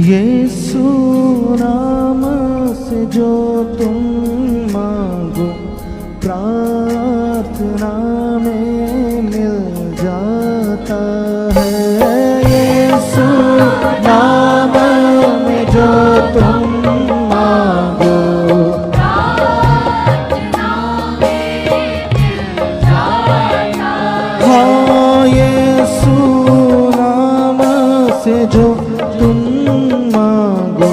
यीशु नाम से जो तुम मांगो प्रार्थना में मिल जाता है। यीशु नाम में जो तुम मांगो प्रार्थना में मिल जाता है। हाँ, यीशु नाम से जो तुम मांगो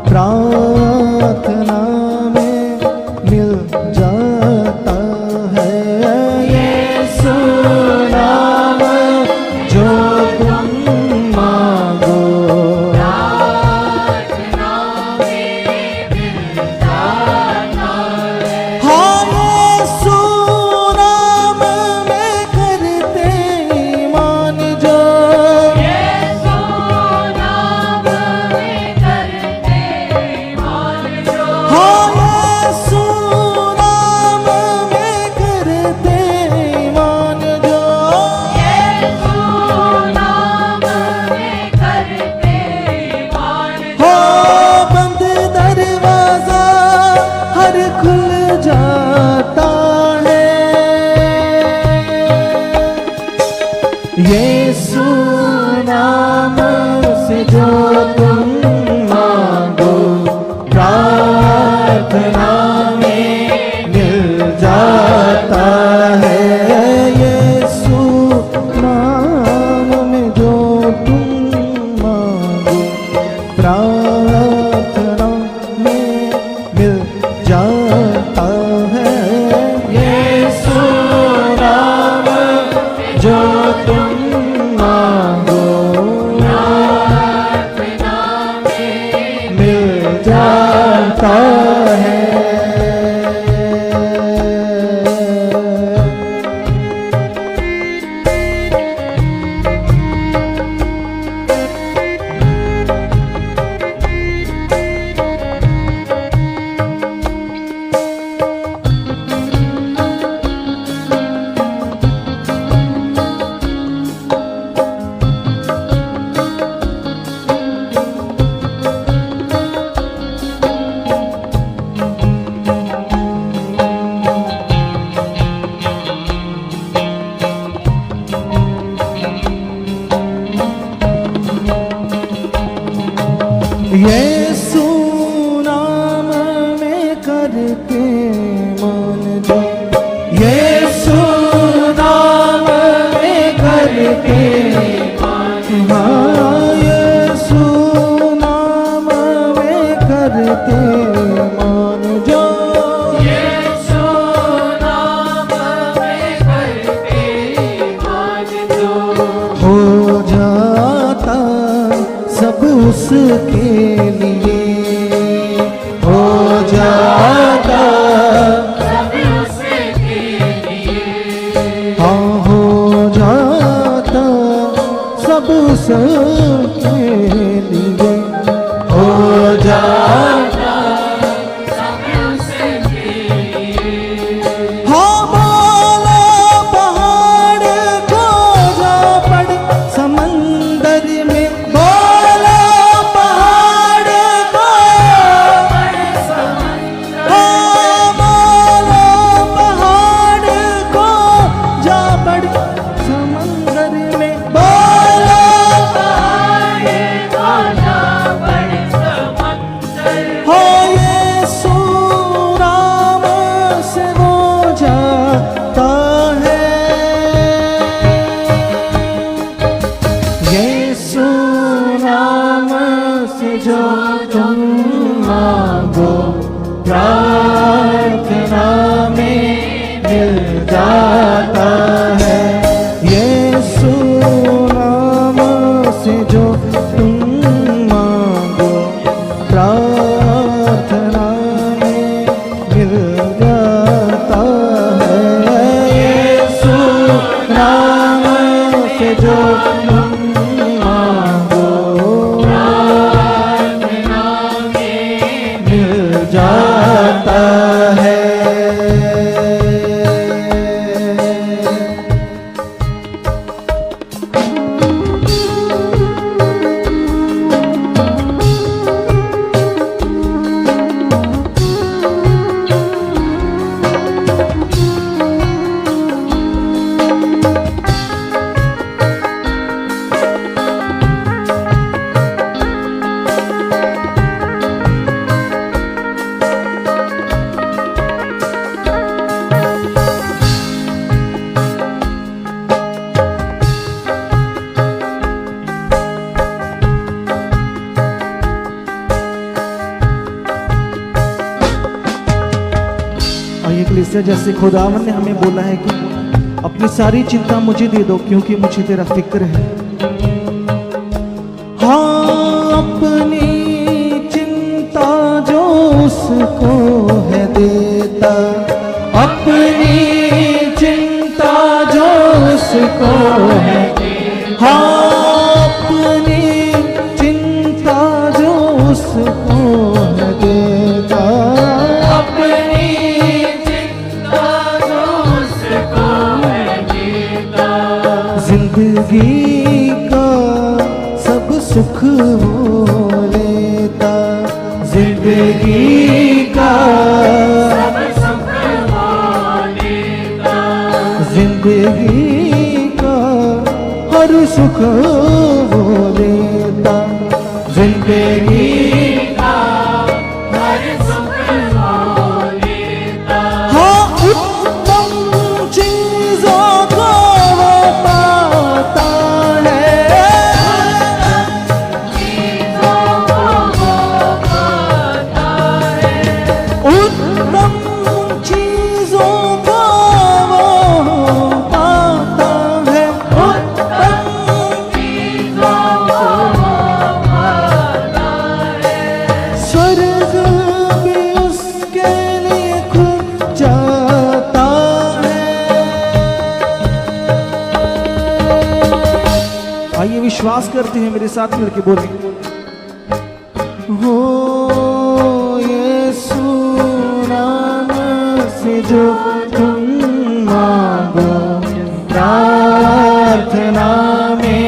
प्रार्थना में मिल जाता है। यीशु नाम जो तुम मांगो प्रार्थना में मिल जाता है। हाँ, यीशु नाम में करते ईमान जो यीशु नाम से जो तुम मांगो प्रार्थना में मिल जाता है। यीशु नाम में जो तुम मांगो प्रार्थना में मिल जाता है। यीशु नाम जो तुम मांगो प्रार्थना में मिल जाता है। यीशु नाम में करके मान जो यीशु नाम में करके हाँ, यीशु नाम में करके मान जो यीशु नाम में करके मान जो हो जाता सब उसके लिए, हो जाता सब उसके लिए। हाँ, हो जाता सब उसके लिए, हो जाता सब उसके लिए। हाँ, बोलो पहाड़ को जा पड़ समंदर में, जो तुम मांगो प्रार्थना में मिल जाता है। यीशु नाम से जो तुम मांगो प्रार्थना में मिल जाता है। यीशु नाम से जो तुम मांगो जाता है। सिस्टर, जैसे खुदावन ने हमें बोला है कि अपनी सारी चिंता मुझे दे दो क्योंकि मुझे तेरा फिक्र है। हाँ, अपनी चिंता जो उसको है देता, अपनी चिंता जो उसको है, हाँ अपनी चिंता जो उसको है देता, अपनी चिंता जो उसको है देता, जिंदगी का सब सुख वो लेता, जिंदगी का सब सुख वो लेता, जिंदगी का हर सुख वो लेता, जिंदगी का हर सुख वो लेता। हाँ, उत्तम चीजों को वो पाता है, चीजों को वो पाता है, उत्तम चीजों को वो पाता है, उत्तम चीजों को वो पाता है, स्वर्ग भी उसके लिए खुल जाता है। आइए विश्वास करते हैं, मेरे साथ मिलकर बोलें, हो यीशु नाम से जो तुम मांगो प्रार्थना में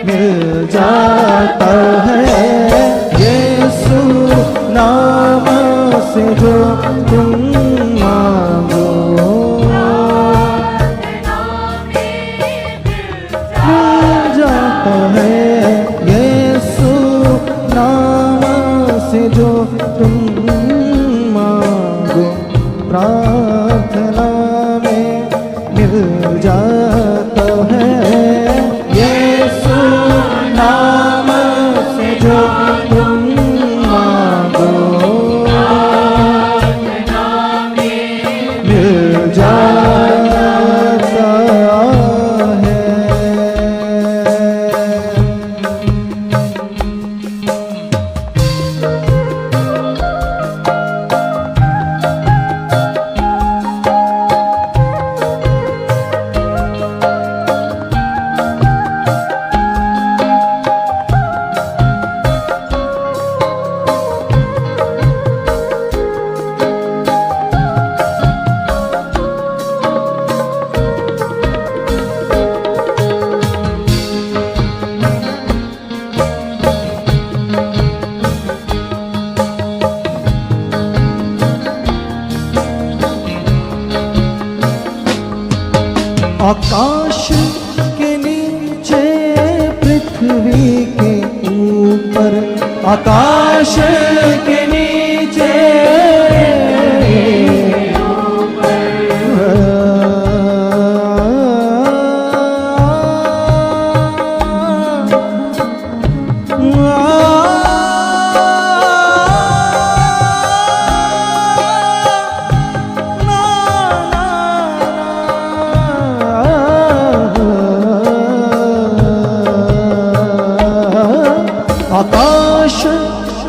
मिल जाता है, यीशु नाम से जो तुम मांगो मिल जाता है, यीशु नाम से जो तुम मांगो प्रार्थना में मिल जाता है, यीशु नाम से जो तुम मांगो मिल जाता है। आकाश के नीचे पृथ्वी के ऊपर, आकाश के नीचे आकाश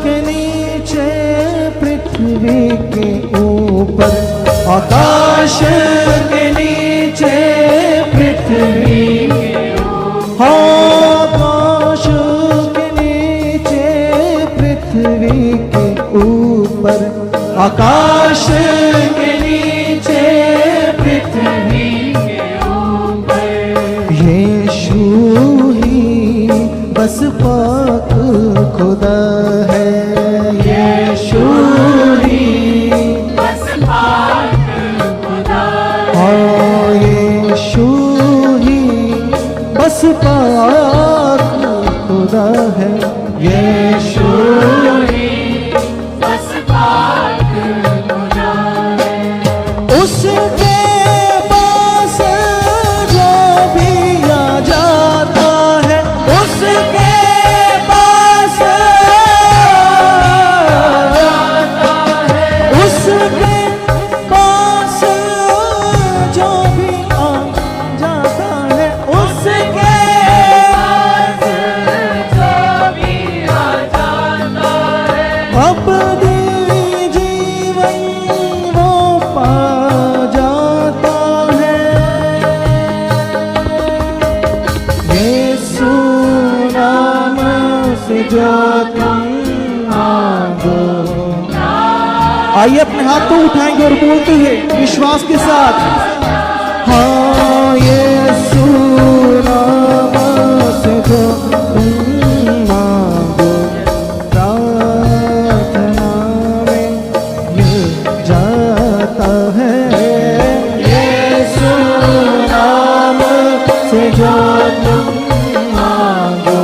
के नीचे पृथ्वी के ऊपर, आकाश के नीचे पृथ्वी के ऊपर, आकाश के नीचे पृथ्वी के ऊपर, आकाश के नीचे पृथ्वी के ऊपर, यीशु ही बस पाक खुदा है, यीशु ही बस पाक खुदा है, यीशु ही बस पाक खुदा है, यीशु ही बस पाक खुदा है, उसके पास जो भी आ जाता है, उसके उसके पास जो तुम मांगो। आइए अपने हाथ तो उठाएंगे और बोलते हैं विश्वास के साथ, हाँ यीशु नाम से जो तुम मांगो प्रार्थना में मिल जाता है। यीशु नाम से जो तुम मांगो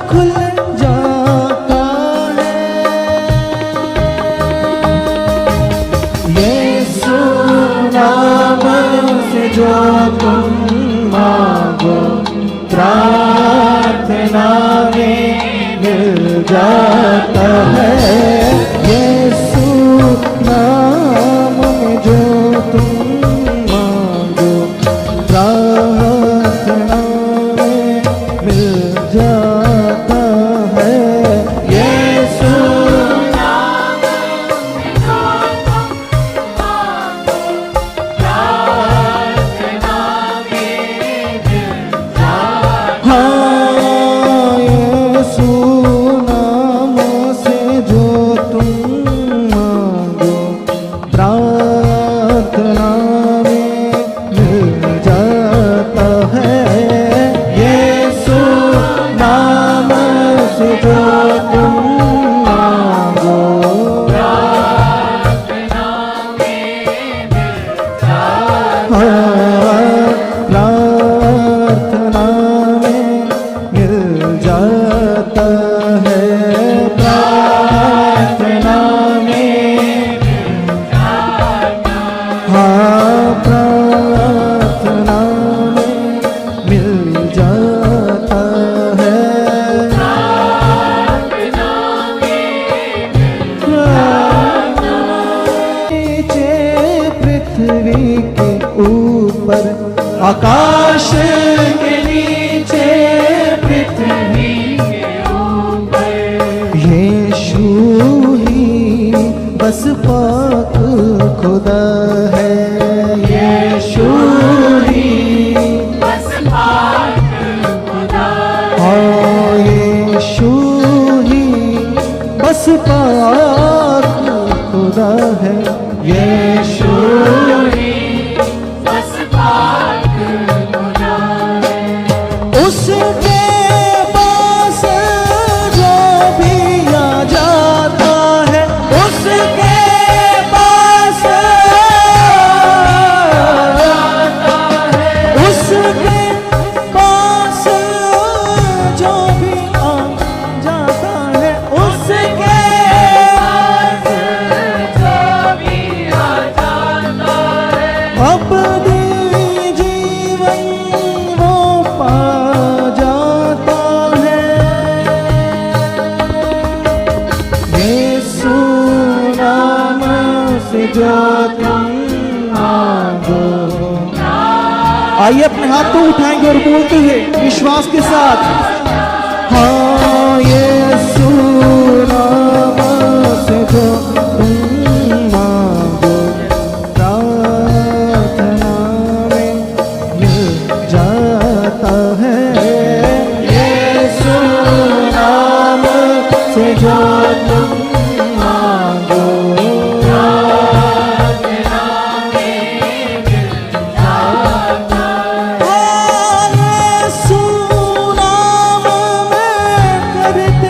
खुल जाता है। यीशु नाम से जो तुम मांगो प्रार्थना में मिल जाता है। यीशु नाम में जो तुम मांगो प्रार्थना में मिल जाता है। यीशु नाम में जो तुम मांगो प्रार्थना में मिल जाता है। हाँ यीशु नाम से जो तुम मांगो प्रार्थना में मिल जाता है। यीशु नाम से जो तुम मांगो प्रार्थना में मिल जाता है। प्रार्थना में मिल जाता है। प्रार्थना में हाँ प्रार्थना में मिल जाता है। नीचे पृथ्वी के ऊपर आकाश के नीचे पृथ्वी के ऊपर यीशु ही बस पाक खुदा है। यीशु ही बस पाक खुदा है। हाँ यीशु ही बस पाक खुदा है। यीशु ही बस पाक खुदा है। उसके पास जो भी आ जाता है, उसके पास उसके पास जो भी आ जाता है, उसके पास जो भी आ जाता है, अपनी जीवन वो पा जाता है। यीशु नाम से जो तुम मांगो। आइए अपने हाथ तो उठाएंगे और बोलते हैं विश्वास के साथ, हाँ यीशु नाम से जो तुम मांगो प्रार्थना में मिल जाता है। यीशु नाम से जो तुम मांगो प्रार्थना में मिल जाता है। यीशु नाम में करते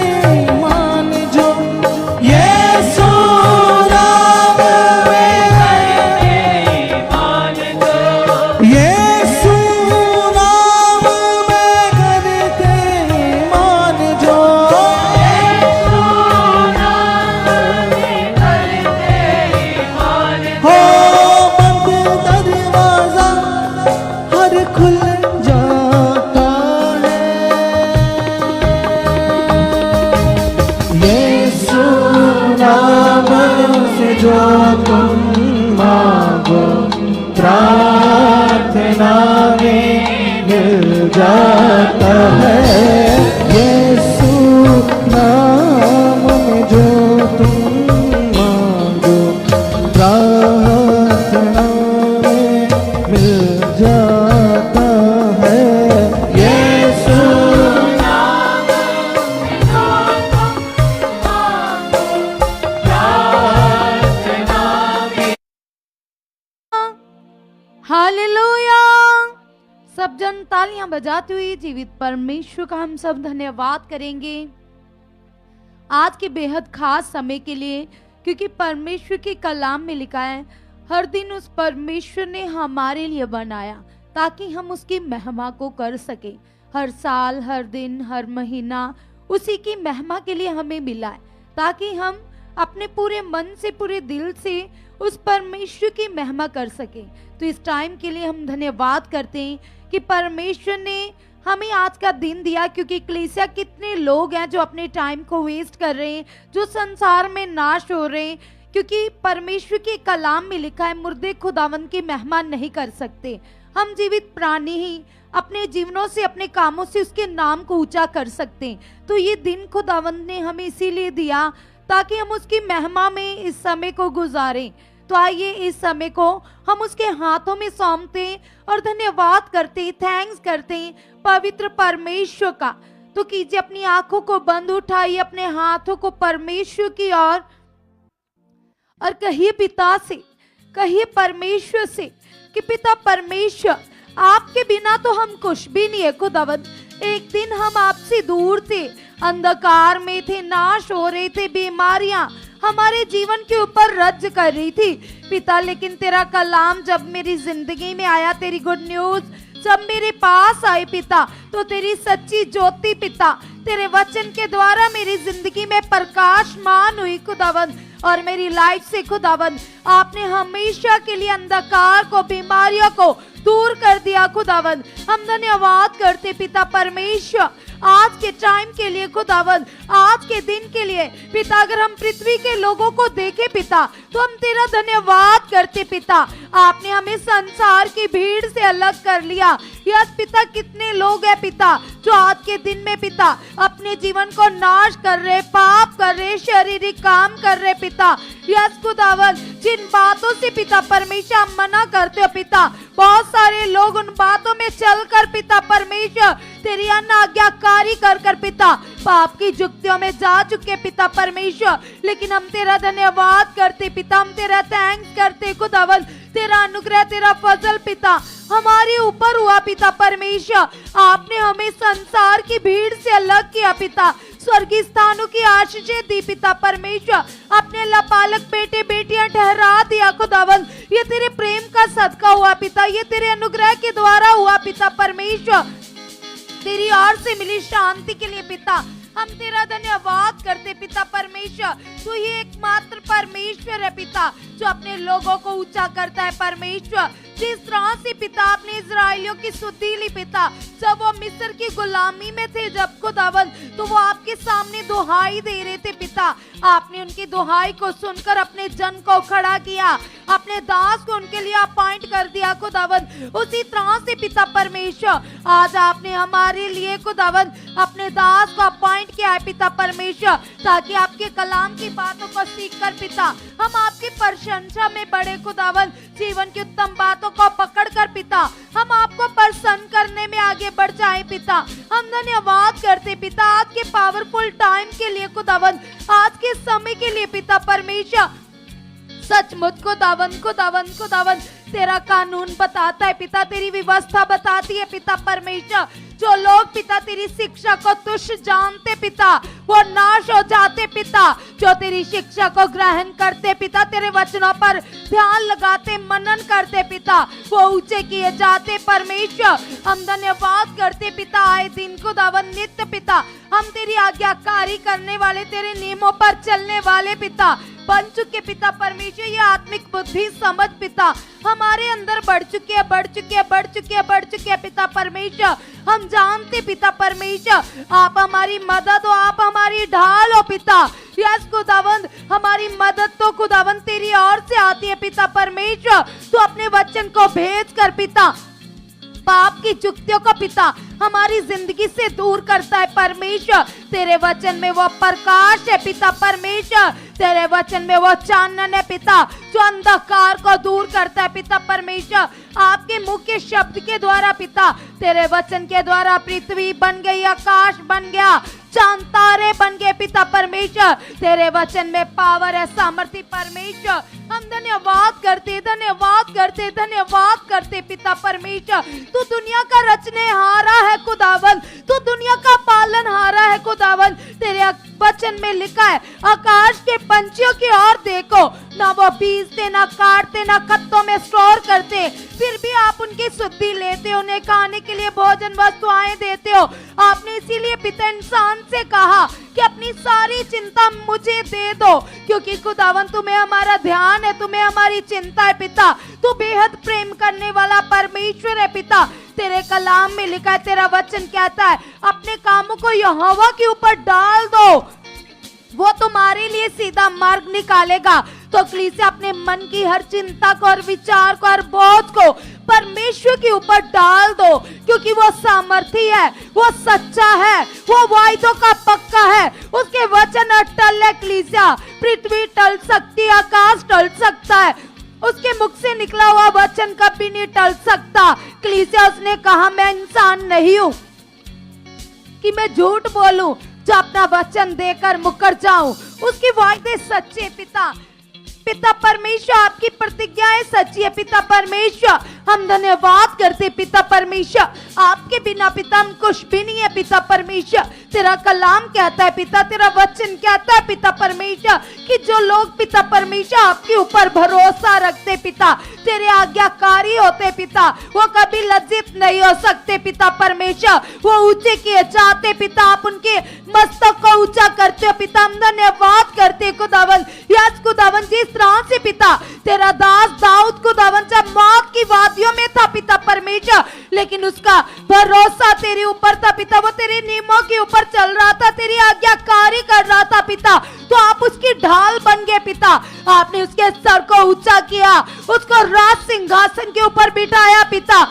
मिल जाता है। यीशु नाम में जो तुम मांगो प्रार्थना में मिल जाता है। यीशु हालेलुया। सब जन तालियां बजाते हुए जीवित परमेश्वर का हम सब धन्यवाद करेंगे आज के बेहद खास समय के लिए, क्योंकि परमेश्वर के कलाम में लिखा है हर दिन उस परमेश्वर ने हमारे लिए बनाया ताकि हम उसकी महिमा को कर सके। हर साल, हर दिन, हर महीना उसी की महिमा के लिए हमें मिला है ताकि हम अपने पूरे मन से, पूरे दिल से उस परमेश्वर की महिमा कर सके। तो इस टाइम के लिए हम धन्यवाद करते हैं कि परमेश्वर ने हमें आज का दिन दिया, क्योंकि इक्लेसिया कितने लोग हैं जो अपने टाइम को वेस्ट कर रहे हैं, जो संसार में नाश हो रहे हैं, क्योंकि परमेश्वर के कलाम में लिखा है मुर्दे खुदावंद की महिमा नहीं कर सकते। हम जीवित प्राणी ही अपने जीवनों से, अपने कामों से उसके नाम को ऊंचा कर सकते हैं। तो ये दिन खुदावंद ने हमें इसीलिए दिया ताकि हम उसकी महिमा में इस समय को गुजारें। तो आइए इस समय को हम उसके हाथों में सौंपते और धन्यवाद करते, थैंक्स करते पवित्र परमेश्वर का। तो कीजिए, अपनी आंखों को बंद उठाइए, अपने हाथों को परमेश्वर की ओर और कहिए पिता से, कहिए परमेश्वर से कि पिता परमेश्वर, आपके बिना तो हम कुछ भी नहीं है खुदावंद। एक दिन हम आपसे दूर थे, अंधकार में थे, नाश हो रहे थे, बीमारियां हमारे जीवन के ऊपर रज कर रही थी पिता, लेकिन तेरा कलाम जब मेरी जिंदगी में आया, तेरी गुड न्यूज जब मेरे पास आई पिता, तो तेरी सच्ची ज्योति पिता, तेरे वचन के द्वारा मेरी जिंदगी में प्रकाशमान हुई खुदावंद। और मेरी लाइफ से खुदावंद आपने हमेशा के लिए अंधकार को, बीमारियों को दूर कर दिया खुदावंद। हम धन्यवाद करते पिता परमेश्वर आज के टाइम के लिए खुदावंद, आज के दिन के लिए पिता। अगर हम पृथ्वी के लोगों को देखें पिता, तो हम तेरा धन्यवाद करते पिता। आपने हमें संसार की भीड़ से अलग कर लिया। यस पिता, कितने लोग हैं पिता जो आज के दिन में पिता अपने जीवन को नाश कर रहे, पाप कर रहे, शारीरिक काम कर रहे पिता। यस खुदावंद, जिन बातों से पिता परमेश्वर हम मना करते हो पिता, बहुत सारे लोग उन बातों में चलकर पिता परमेश्वर तेरी अनाज्ञाकारी कर पिता पाप की जुक्तियों में जा चुके पिता परमेश्वर। लेकिन हम तेरा धन्यवाद करते पिता, हम तेरा थैंक्स करते खुदावंद। तेरा अनुग्रह, तेरा फजल पिता हमारे ऊपर हुआ पिता परमेश्वर। आपने हमें संसार की भीड़ से अलग किया पिता, स्वर्गीय स्थानों की आशीषें दी पिता परमेश्वर। अपने लपालक बेटे बेटियां ठहरा दिया खुदावंद। ये तेरे प्रेम का सदका हुआ पिता, ये तेरे अनुग्रह के द्वारा हुआ पिता परमेश्वर। तेरी ओर से मिली शांति के लिए पिता हम तेरा धन्यवाद करते पिता परमेश्वर। तू ही एकमात्र परमेश्वर है पिता जो अपने लोगों को ऊंचा करता है परमेश्वर। जिस तरह से पिता आपने इजराइलियों की स्तुति ली पिता, जब वो मिस्र की गुलामी में थे, जब खुदावंद, तो वो आपके सामने दुहाई दे रहे थे पिता। आपने उनकी दुहाई को सुनकर अपने जन को खड़ा किया, अपने दास को उनके लिए अपॉइंट कर दिया खुदावंद। उसी तरह से पिता परमेश्वर आज आपने हमारे लिए खुदावंद अपने दास को अपॉइंट किया है पिता परमेश्वर, ताकि आपके कलाम की बातों को सीखकर पिता हम आपकी प्रशंसा में बढ़े खुदावंद। जीवन की उत्तम बातों को पकड़कर पिता हम आपको प्रसन्न करने में आगे बढ़ जाए पिता। हम धन्यवाद करते पिता आज के पावरफुल टाइम के लिए खुदावंद, आज के समय के लिए पिता परमेश्वर। सचमुच खुदावंद खुदावंद खुदावंद तेरा कानून बताता है पिता, तेरी व्यवस्था बताती है पिता परमेश्वर। जो लोग पिता तेरी शिक्षा को तुच्छ जानते पिता, वो नाश हो जाते पिता। जो तेरी शिक्षा को ग्रहण करते पिता, तेरे वचनों पर ध्यान लगाते, मनन करते पिता, वो ऊंचे किए जाते परमेश्वर। हम धन्यवाद करते पिता आए दिन खुदावंद नित्य पिता हम तेरी आज्ञाकारी करने वाले, तेरे नियमों पर चलने वाले पिता बन चुके पिता परमेश्वर। ये आत्मिक बुद्धि समझ पिता हमारे अंदर बढ़ चुके हैं, बढ़ चुके हैं, बढ़ चुके हैं, बढ़ चुके हैं पिता परमेश्वर। हम जानते पिता परमेश्वर आप हमारी मदद हो, आप हमारी ढाल हो पिता। यस खुदावंद, हमारी मदद तो खुदावंद तेरी ओर से आती है पिता परमेश्वर। तो अपने वचन को भेज कर पिता पाप की युक्तियों को पिता हमारी जिंदगी से दूर करता है परमेश्वर। तेरे वचन में वो प्रकाश है पिता परमेश्वर, तेरे वचन में वो चानन है पिता जो अंधकार को दूर करता है पिता परमेश्वर। आपके मुख के शब्द के द्वारा पिता, तेरे वचन के द्वारा पृथ्वी बन गई, आकाश बन गया, चांद तारे बन गए पिता परमेश्वर। तेरे वचन में पावर है, सामर्थ्य परमेश्वर। हम धन्यवाद करते धन्यवाद करते पिता परमेश्वर। तू दुनिया का रचने हारा है खुदावन, तू दुनिया का पालन हारा है खुदावन। तेरे वचन में लिखा है आकाश के पंछियों की ओर देखो, ना वो बीजते, ना काटते, ना खत्तों में स्टोर करते, फिर भी आप उनकी शुद्धि लेते हो, उन्हें खाने के लिए भोजन वस्तुएं देते हो। आपने इसीलिए पिता इंसान से कहा कि अपनी सारी चिंता मुझे दे दो, क्योंकि खुदावन तुम्हें हमारा ध्यान है, तुम्हें हमारी चिंता है पिता। तू बेहद प्रेम करने वाला परमेश्वर है पिता। तेरे कलाम में लिखा है, तेरा वचन कहता है अपने कामों को यहोवा के ऊपर डाल दो, वो तुम्हारे लिए सीधा मार्ग निकालेगा। तो कलीसिया अपने मन की हर चिंता को, हर विचार को, हर बोझ को परमेश्वर के ऊपर डाल दो, क्योंकि वो सामर्थी है, वो सच्चा है, वो वायदों का पक्का है, उसके वचन अटल है। कलीसिया पृथ्वी टल सकती है, आकाश टल सकता है, उसके मुख से निकला हुआ वचन कभी नहीं टल सकता। कलीसिया उसने कहा मैं इंसान नहीं हूं कि मैं झूठ बोलूं, जो अपना वचन देकर मुकर जाऊं। उसकी वायदे सच्चे पिता परमेश्वर, आपकी प्रतिज्ञाएं सच्ची है पिता परमेश्वर। हम धन्यवाद करते पिता परमेश्वर, आपके बिना पिता हम कुछ भी नहीं है पिता परमेश्वर। तेरा कलाम कहता है पिता, तेरा वचन कहता है पिता परमेश्वर कि जो लोग पिता परमेश्वर आपके ऊपर भरोसा रखते पिता, तेरे आज्ञाकारी होते पिता, वो कभी लज्जित नहीं हो सकते पिता परमेश्वर। वो ऊंचे किए जाते पिता, आप उनके मस्तक को ऊंचा करते हो पिता। हम धन्यवाद करते खुदावन। यस खुदावन, जिस तरह से पिता तेरा दास दाऊद खुदावन जब मौत की वादियों में था पिता परमेश्वर, लेकिन उसका भरोसा तेरे ऊपर था पिता, वो तेरे नियमों के ऊपर चल रहा था, तेरी आज्ञाकारी कर रहा था पिता। तो आप उसकी ढाल बन गए पिता, आपने उसके सर को ऊंचा किया, उसको राज सिंहासन के ऊपर बिठाया पिता।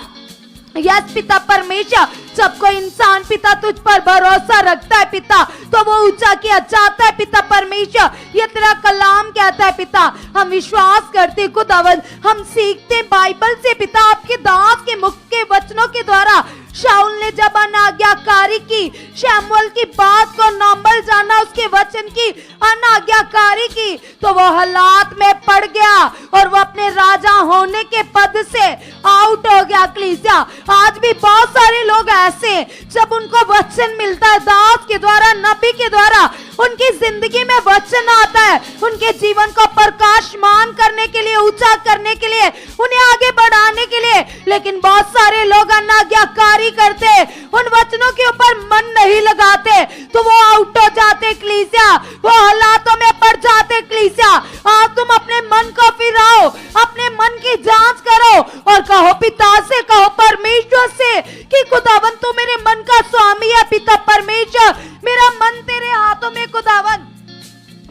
यस पिता परमेश्वर, जब कोई इंसान पिता तुझ पर भरोसा रखता है पिता, तो वो ऊंचा किया जाता है पिता परमेश्वर। ये तेरा कलाम कहता है पिता। हम विश्वास करते खुदावन, हम सीखते बाइबल से पिता, आपके दास के मुख के वचनों के द्वारा। शाऊल ने जब अनाज्ञाकारी की, शमूएल की बात को नॉर्मल जाना, उसके वचन की अनाज्ञाकारी की, तो वो हालात में पड़ गया और वो अपने राजा होने के पद से आउट हो गया। कलीसिया आज भी बहुत सारे लोग ऐसे, जब उनको वचन मिलता है दास के द्वारा, नबी के द्वारा, उनकी जिंदगी में वचन आता है, उनके जीवन को प्रकाशमान करने के लिए, ऊंचा करने के लिए, उन्हें आगे बढ़ाने के लिए, लेकिन बहुत सारे लोग अनाज्ञाकारी करते, उन वचनों के ऊपर मन नहीं लगाते, तो वो आउट हो जाते कलीसिया, वो हालातों में पड़ जाते कलीसिया। आज तुम अपने मन को फिराओ, अपने मन की जांच करो और कहो पिता से, कहो परमेश्वर से कि खुदावन तू मेरे मन का स्वामी है पिता परमेश्वर, मेरा मन तेरे हाथों में खुदावन।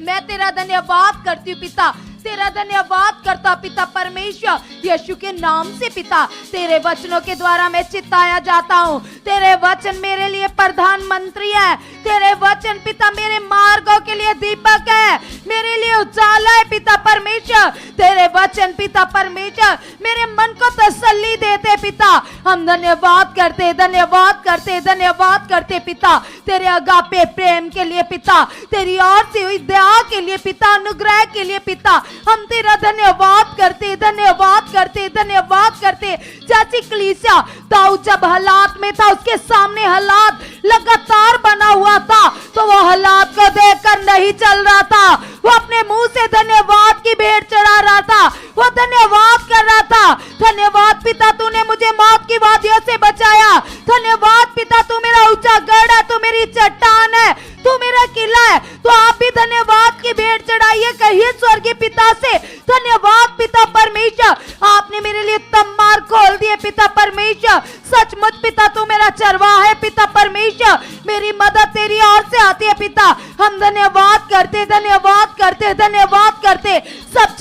मैं तेरा धन्यवाद करती हूँ पिता, तेरा धन्यवाद करता पिता परमेश्वर। यीशु के नाम से पिता, तेरे वचनों के द्वारा मैं चिताया जाता हूँ। तेरे वचन मेरे लिए प्रधानमंत्री है, तेरे वचन पिता मेरे मार्गों के लिए दीपक है, मेरे लिए उजाला है पिता परमेश्वर। तेरे वचन पिता परमेश्वर मेरे मन को तसल्ली देते पिता। हम धन्यवाद करते, धन्यवाद करते, धन्यवाद करते पिता, तेरे अगापे प्रेम के लिए पिता, तेरी ओर से हुई दया के लिए पिता, अनुग्रह के लिए पिता, हम तेरा धन्यवाद करते, धन्यवाद करते, धन्यवाद करते। जैसी कलीसिया दाऊद जब हालात में था, उसके सामने हालात लगातार बना हुआ था, तो वो हालात को देखकर नहीं चल रहा था, वो अपने मुंह से धन्यवाद की भेंट चढ़ा रहा था, वो धन्यवाद कर रहा था। धन्यवाद पिता, तूने मुझे मौत की वादियों से बचाया। धन्यवाद पिता, तू मेरा ऊंचा गढ़ है, तू मेरी चट्टान है, तू मेरा किला है। तो आप भी धन्यवाद की भेंट चढ़ाइए, कहिए स्वर्गीय पिता से धन्यवाद पिता परमेश्वर, आपने मेरे लिए उत्तम मार्ग खोल दिए पिता परमेश्वर। सचमुच पिता तू मेरा चरवाहा है पिता परमेश्वर, मेरी मदद तेरी ओर से आती है पिता। हम धन्यवाद करते, धन्यवाद करते, धन्यवाद करते। सब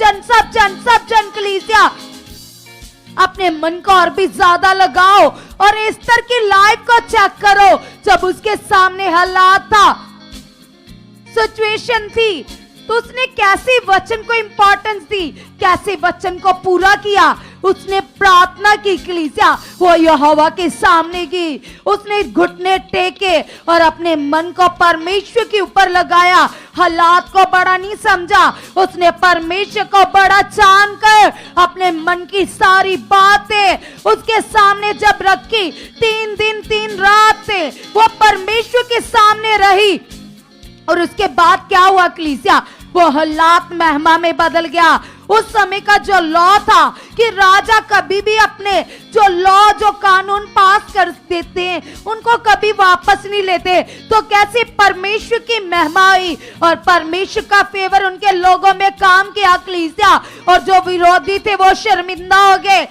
जन कलीसिया अपने मन को और भी ज्यादा लगाओ और एस्तर की लाइफ को चेक करो। जब उसके सामने हालात था, सिचुएशन थी, तो उसने कैसे वचन को इंपॉर्टेंस दी, कैसे वचन को पूरा किया। उसने प्रार्थना की कलीसिया, वो यहोवा के सामने की, उसने घुटने टेके और अपने मन को परमेश्वर के ऊपर लगाया। हालात को बड़ा नहीं समझा, उसने परमेश्वर को बड़ा जानकर अपने मन की सारी बातें उसके सामने जब रखी, 3 दिन 3 रात से वो परमेश्वर के सामने रही। और उसके बाद क्या हुआ कलीसिया, वो हालात महिमा में बदल गया। उस समय का जो लॉ था कि राजा कभी भी अपने जो लॉ जो कानून पास कर देते हैं उनको कभी वापस नहीं लेते, तो कैसे परमेश्वर की महिमा हुई और परमेश्वर का फेवर उनके लोगों में काम किया कलीसिया, और जो विरोधी थे वो शर्मिंदा हो गए।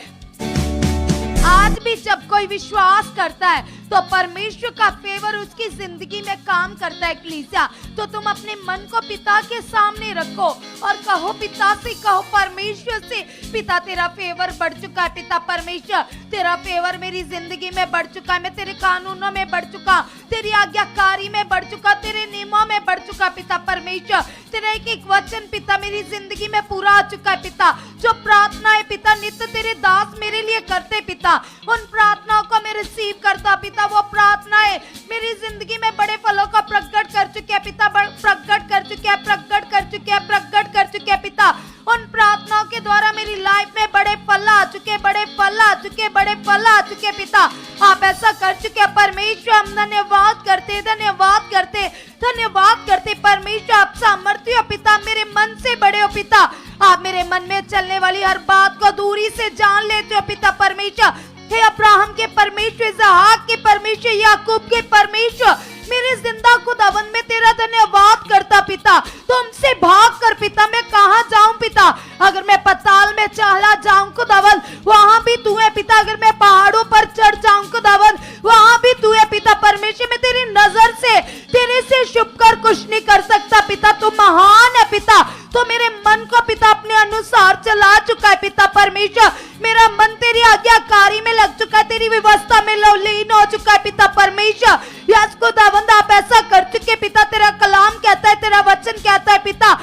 आज भी जब कोई विश्वास करता है तो परमेश्वर का फेवर उसकी जिंदगी में काम करता है कलीसिया। तो तुम अपने मन को पिता के सामने रखो और कहो, पिता से कहो, परमेश्वर से, पिता तेरा फेवर बढ़ चुका है। पिता परमेश्वर तेरा फेवर मेरी जिंदगी में बढ़ चुका है, मैं तेरे कानूनों में बढ़ चुका, तेरी आज्ञाकारी में बढ़ चुका, तेरे नियमों में बढ़ चुका। पिता परमेश्वर तेरा एक एक वचन पिता मेरी जिंदगी में पूरा आ चुका है। पिता जो प्रार्थना है पिता नित्य तेरे दास मेरे लिए करते, पिता उन प्रार्थनाओं को मैं रिसीव करता। पिता वो प्रार्थनाएं मेरी जिंदगी में बड़े फलों का प्रकट कर चुके हैं। पिता प्रकट कर चुके हैं, प्रकट कर चुके हैं, प्रकट कर चुके हैं। पिता उन प्रार्थनाओं के द्वारा मेरी लाइफ में बड़े फल आ चुके, बड़े फल आ चुके, बड़े फल आ चुके। पिता आप ऐसा कर चुके हैं परमेश्वर, हम धन्यवाद करते, धन्यवाद करते, धन्यवाद करते। परमेश्वर आप सामर्थ्य हो पिता, मेरे मन से बड़े हो पिता, आप मेरे मन में चलने वाली हर बात को दूरी से जान लेते हो पिता परमेश्वर। हे अब्राहम के परमेश्वर, इसहाक के परमेश्वर, याकूब के परमेश्वर, मेरे जिंदा खुदावन में तेरा धन्यवाद करता पिता। तुमसे भाग कर पिता मैं कहां जाऊं पिता, अगर मैं पताल में चला जाऊं खुदावन वहां भी तू है पिता, अगर मैं पहाड़ों पर चढ़ जाऊं खुदावन वहां भी तू है पिता परमेश्वर। मैं तेरी नजर से तेरे से छुप कर कुछ नहीं कर सकता पिता, तू महान है पिता। तो मेरे मन को पिता अपने अनुसार चला चुका है पिता परमेश्वर, मेरा मन तेरी आज्ञाकारी में लग चुका है, तेरी व्यवस्था में लीन हो चुका है पिता परमेश्वर। यस खुदावंद आप ऐसा कर चुके पिता, तेरा कलाम कहता है, तेरा वचन कहता है पिता,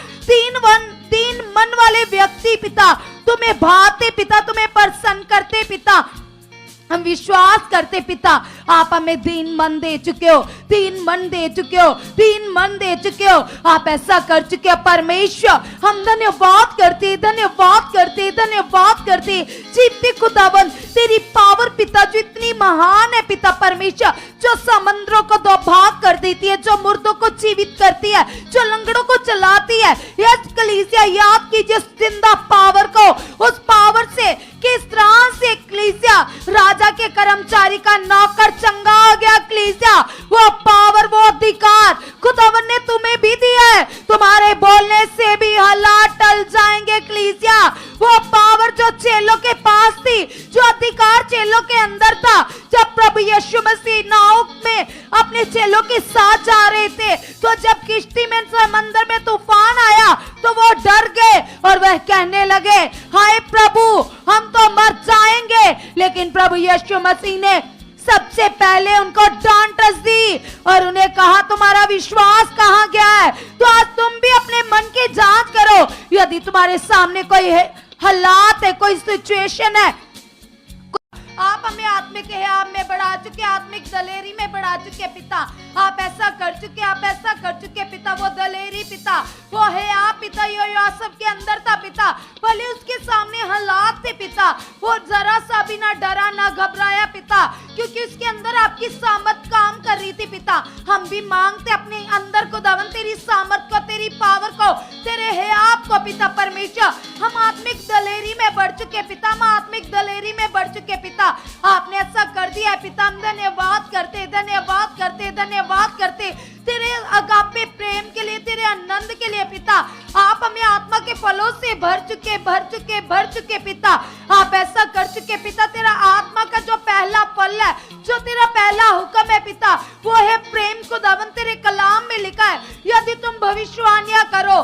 तीन मन वाले व्यक्ति पिता तुम्हें भाते पिता, तुम्हें प्रसन्न करते पिता, हम विश्वास करते पिता आप हमें 3 मन दे चुके हो, 3 मन दे चुके हो, 3 मन दे चुके हो, आप ऐसा कर चुके हो परमेश्वर। हम धन्यवाद करते, धन्यवाद करते, धन्यवाद करते। जीवते खुदावन तेरी पावर पिता जो इतनी महान है पिता परमेश्वर, जो समंदरों को 2 भाग कर देती है, जो मुर्दों को जीवित करती है, जो लंगड़ों को चलाती है। यस कलीसिया याद कीजिए जिंदा पावर को, उस पावर से किस तरह से कलीसिया राजा के कर्मचारी का नौकर चंगा हो गया कलीसिया। वो पावर, वो अधिकार खुदावन ने तुम्हें भी दिया है, तुम्हारे बोलने से भी हालात टल जाएंगे कलीसिया। वो पावर जो चेलों के पास थी, जो अधिकार चेलों के अंदर था, जब प्रभु यीशु मसीह नाव में अपने चेलों के साथ जा रहे थे, तो जब किश्ती में समंदर में तूफान आया तो वो डर गए और वह कहने लगे हाय प्रभु हम तो मर जाएंगे। लेकिन प्रभु यीशु मसीह ने सबसे पहले उनको डांटस दी और उन्हें कहा तुम्हारा विश्वास कहां गया है। तो आज तुम भी अपने मन की जांच करो, यदि तुम्हारे सामने कोई हालात है, कोई सिचुएशन है, आप हमें आत्मिक हियाव में बढ़ा चुके, आत्मिक दलेरी में बढ़ा चुके पिता, आप ऐसा कर चुके, आप ऐसा कर चुके पिता। वो दलेरी पिता, वो हिया पिता योआसफ के अंदर था पिता, भले उसके सामने हालात थे पिता, वो जरा सा भी ना डरा ना घबराया पिता, क्योंकि उसके अंदर आपकी सामर्थ काम कर रही थी पिता। हम भी मांगते अपने अंदर को दावन तेरी सामर्थ को, तेरी पावर को, तेरे हियाव को पिता परमेश्वर। हम आत्मिक दलेरी में बढ़ चुके पिता, हम आत्मिक दलेरी में बढ़ चुके पिता, आपने ऐसा कर दिया है पिता। हम धन्यवाद करते, धन्यवाद करते, धन्यवाद करते तेरे अगापे प्रेम के लिए, तेरे आनंद के लिए पिता। आप हमें आत्मा के फलों से भर चुके, भर चुके, भर चुके पिता। आप ऐसा कर चुके पिता, तेरा आत्मा का जो पहला फल है, जो तेरा पहला हुक्म है पिता, वो है प्रेम। खुदावन तेरे कलाम में लिखा है यदि तुम भविष्यवाणियां करो,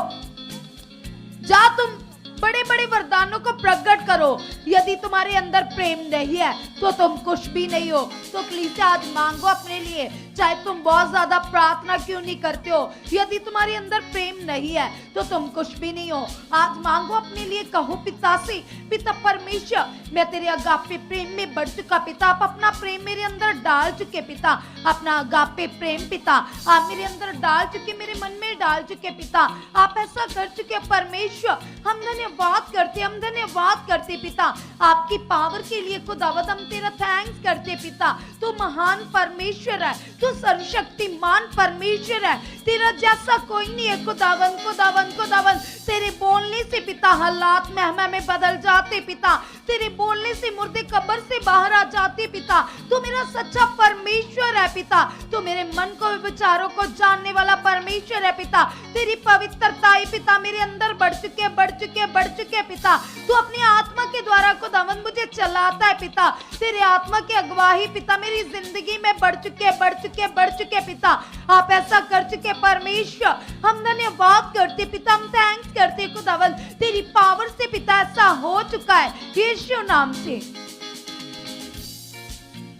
जा तुम बड़े बड़े वरदानों को प्रकट करो। यदि तुम्हारे अंदर प्रेम नहीं है तो तुम कुछ भी नहीं हो। तो कलीसिया आज मांगो अपने लिए, चाहे तुम बहुत ज्यादा प्रार्थना क्यों नहीं करते हो, यदि तुम्हारे अंदर प्रेम नहीं है तो तुम कुछ भी नहीं हो। आज मांगो अपने लिए, कहो पिता से, पिता परमेश्वर मैं तेरे अगापे प्रेम में बढ़ चुका पिता, आप अपना प्रेम मेरे अंदर डाल चुके पिता, अपना अगापे प्रेम पिता आप मेरे अंदर डाल चुके, मेरे मन में डाल चुके पिता, आप ऐसा कर चुके परमेश्वर। हम धन्यवाद करते, हम धन्यवाद करते पिता आपकी पावर के लिए खुदावंद, हम तेरा थैंक्स करते पिता। तू महान परमेश्वर है, तू सर्वशक्तिमान परमेश्वर है, तेरा जैसा कोई नहीं है खुदावंद, खुदावंद, खुदावंद। तेरे बोलने से पिता हालात महिमा में बदल जाते पिता, तेरे बोलने से मुर्दे कब्र से बाहर आ जाते पिता। तू मेरा सच्चा परमेश्वर है पिता, तू मेरे मन को विचारों को जानने वाला परमेश्वर है पिता। तेरी पवित्रता पिता मेरे अंदर बढ़ चुके बढ़ चुके बढ़ चुके पिता। तू अपनी आत्मा के द्वारा खुदावंद मुझे चलाता है पिता, तेरे आत्मा की अगुवाही पिता मेरी जिंदगी में बढ़ चुके बढ़ चुके बढ़ चुके पिता। आप ऐसा कर चुके परमेश्वर, हम धन्यवाद करते पिता, हम थैंक्स करते खुदावंद, तेरी पावर से पिता ऐसा हो चुका है यीशु नाम से।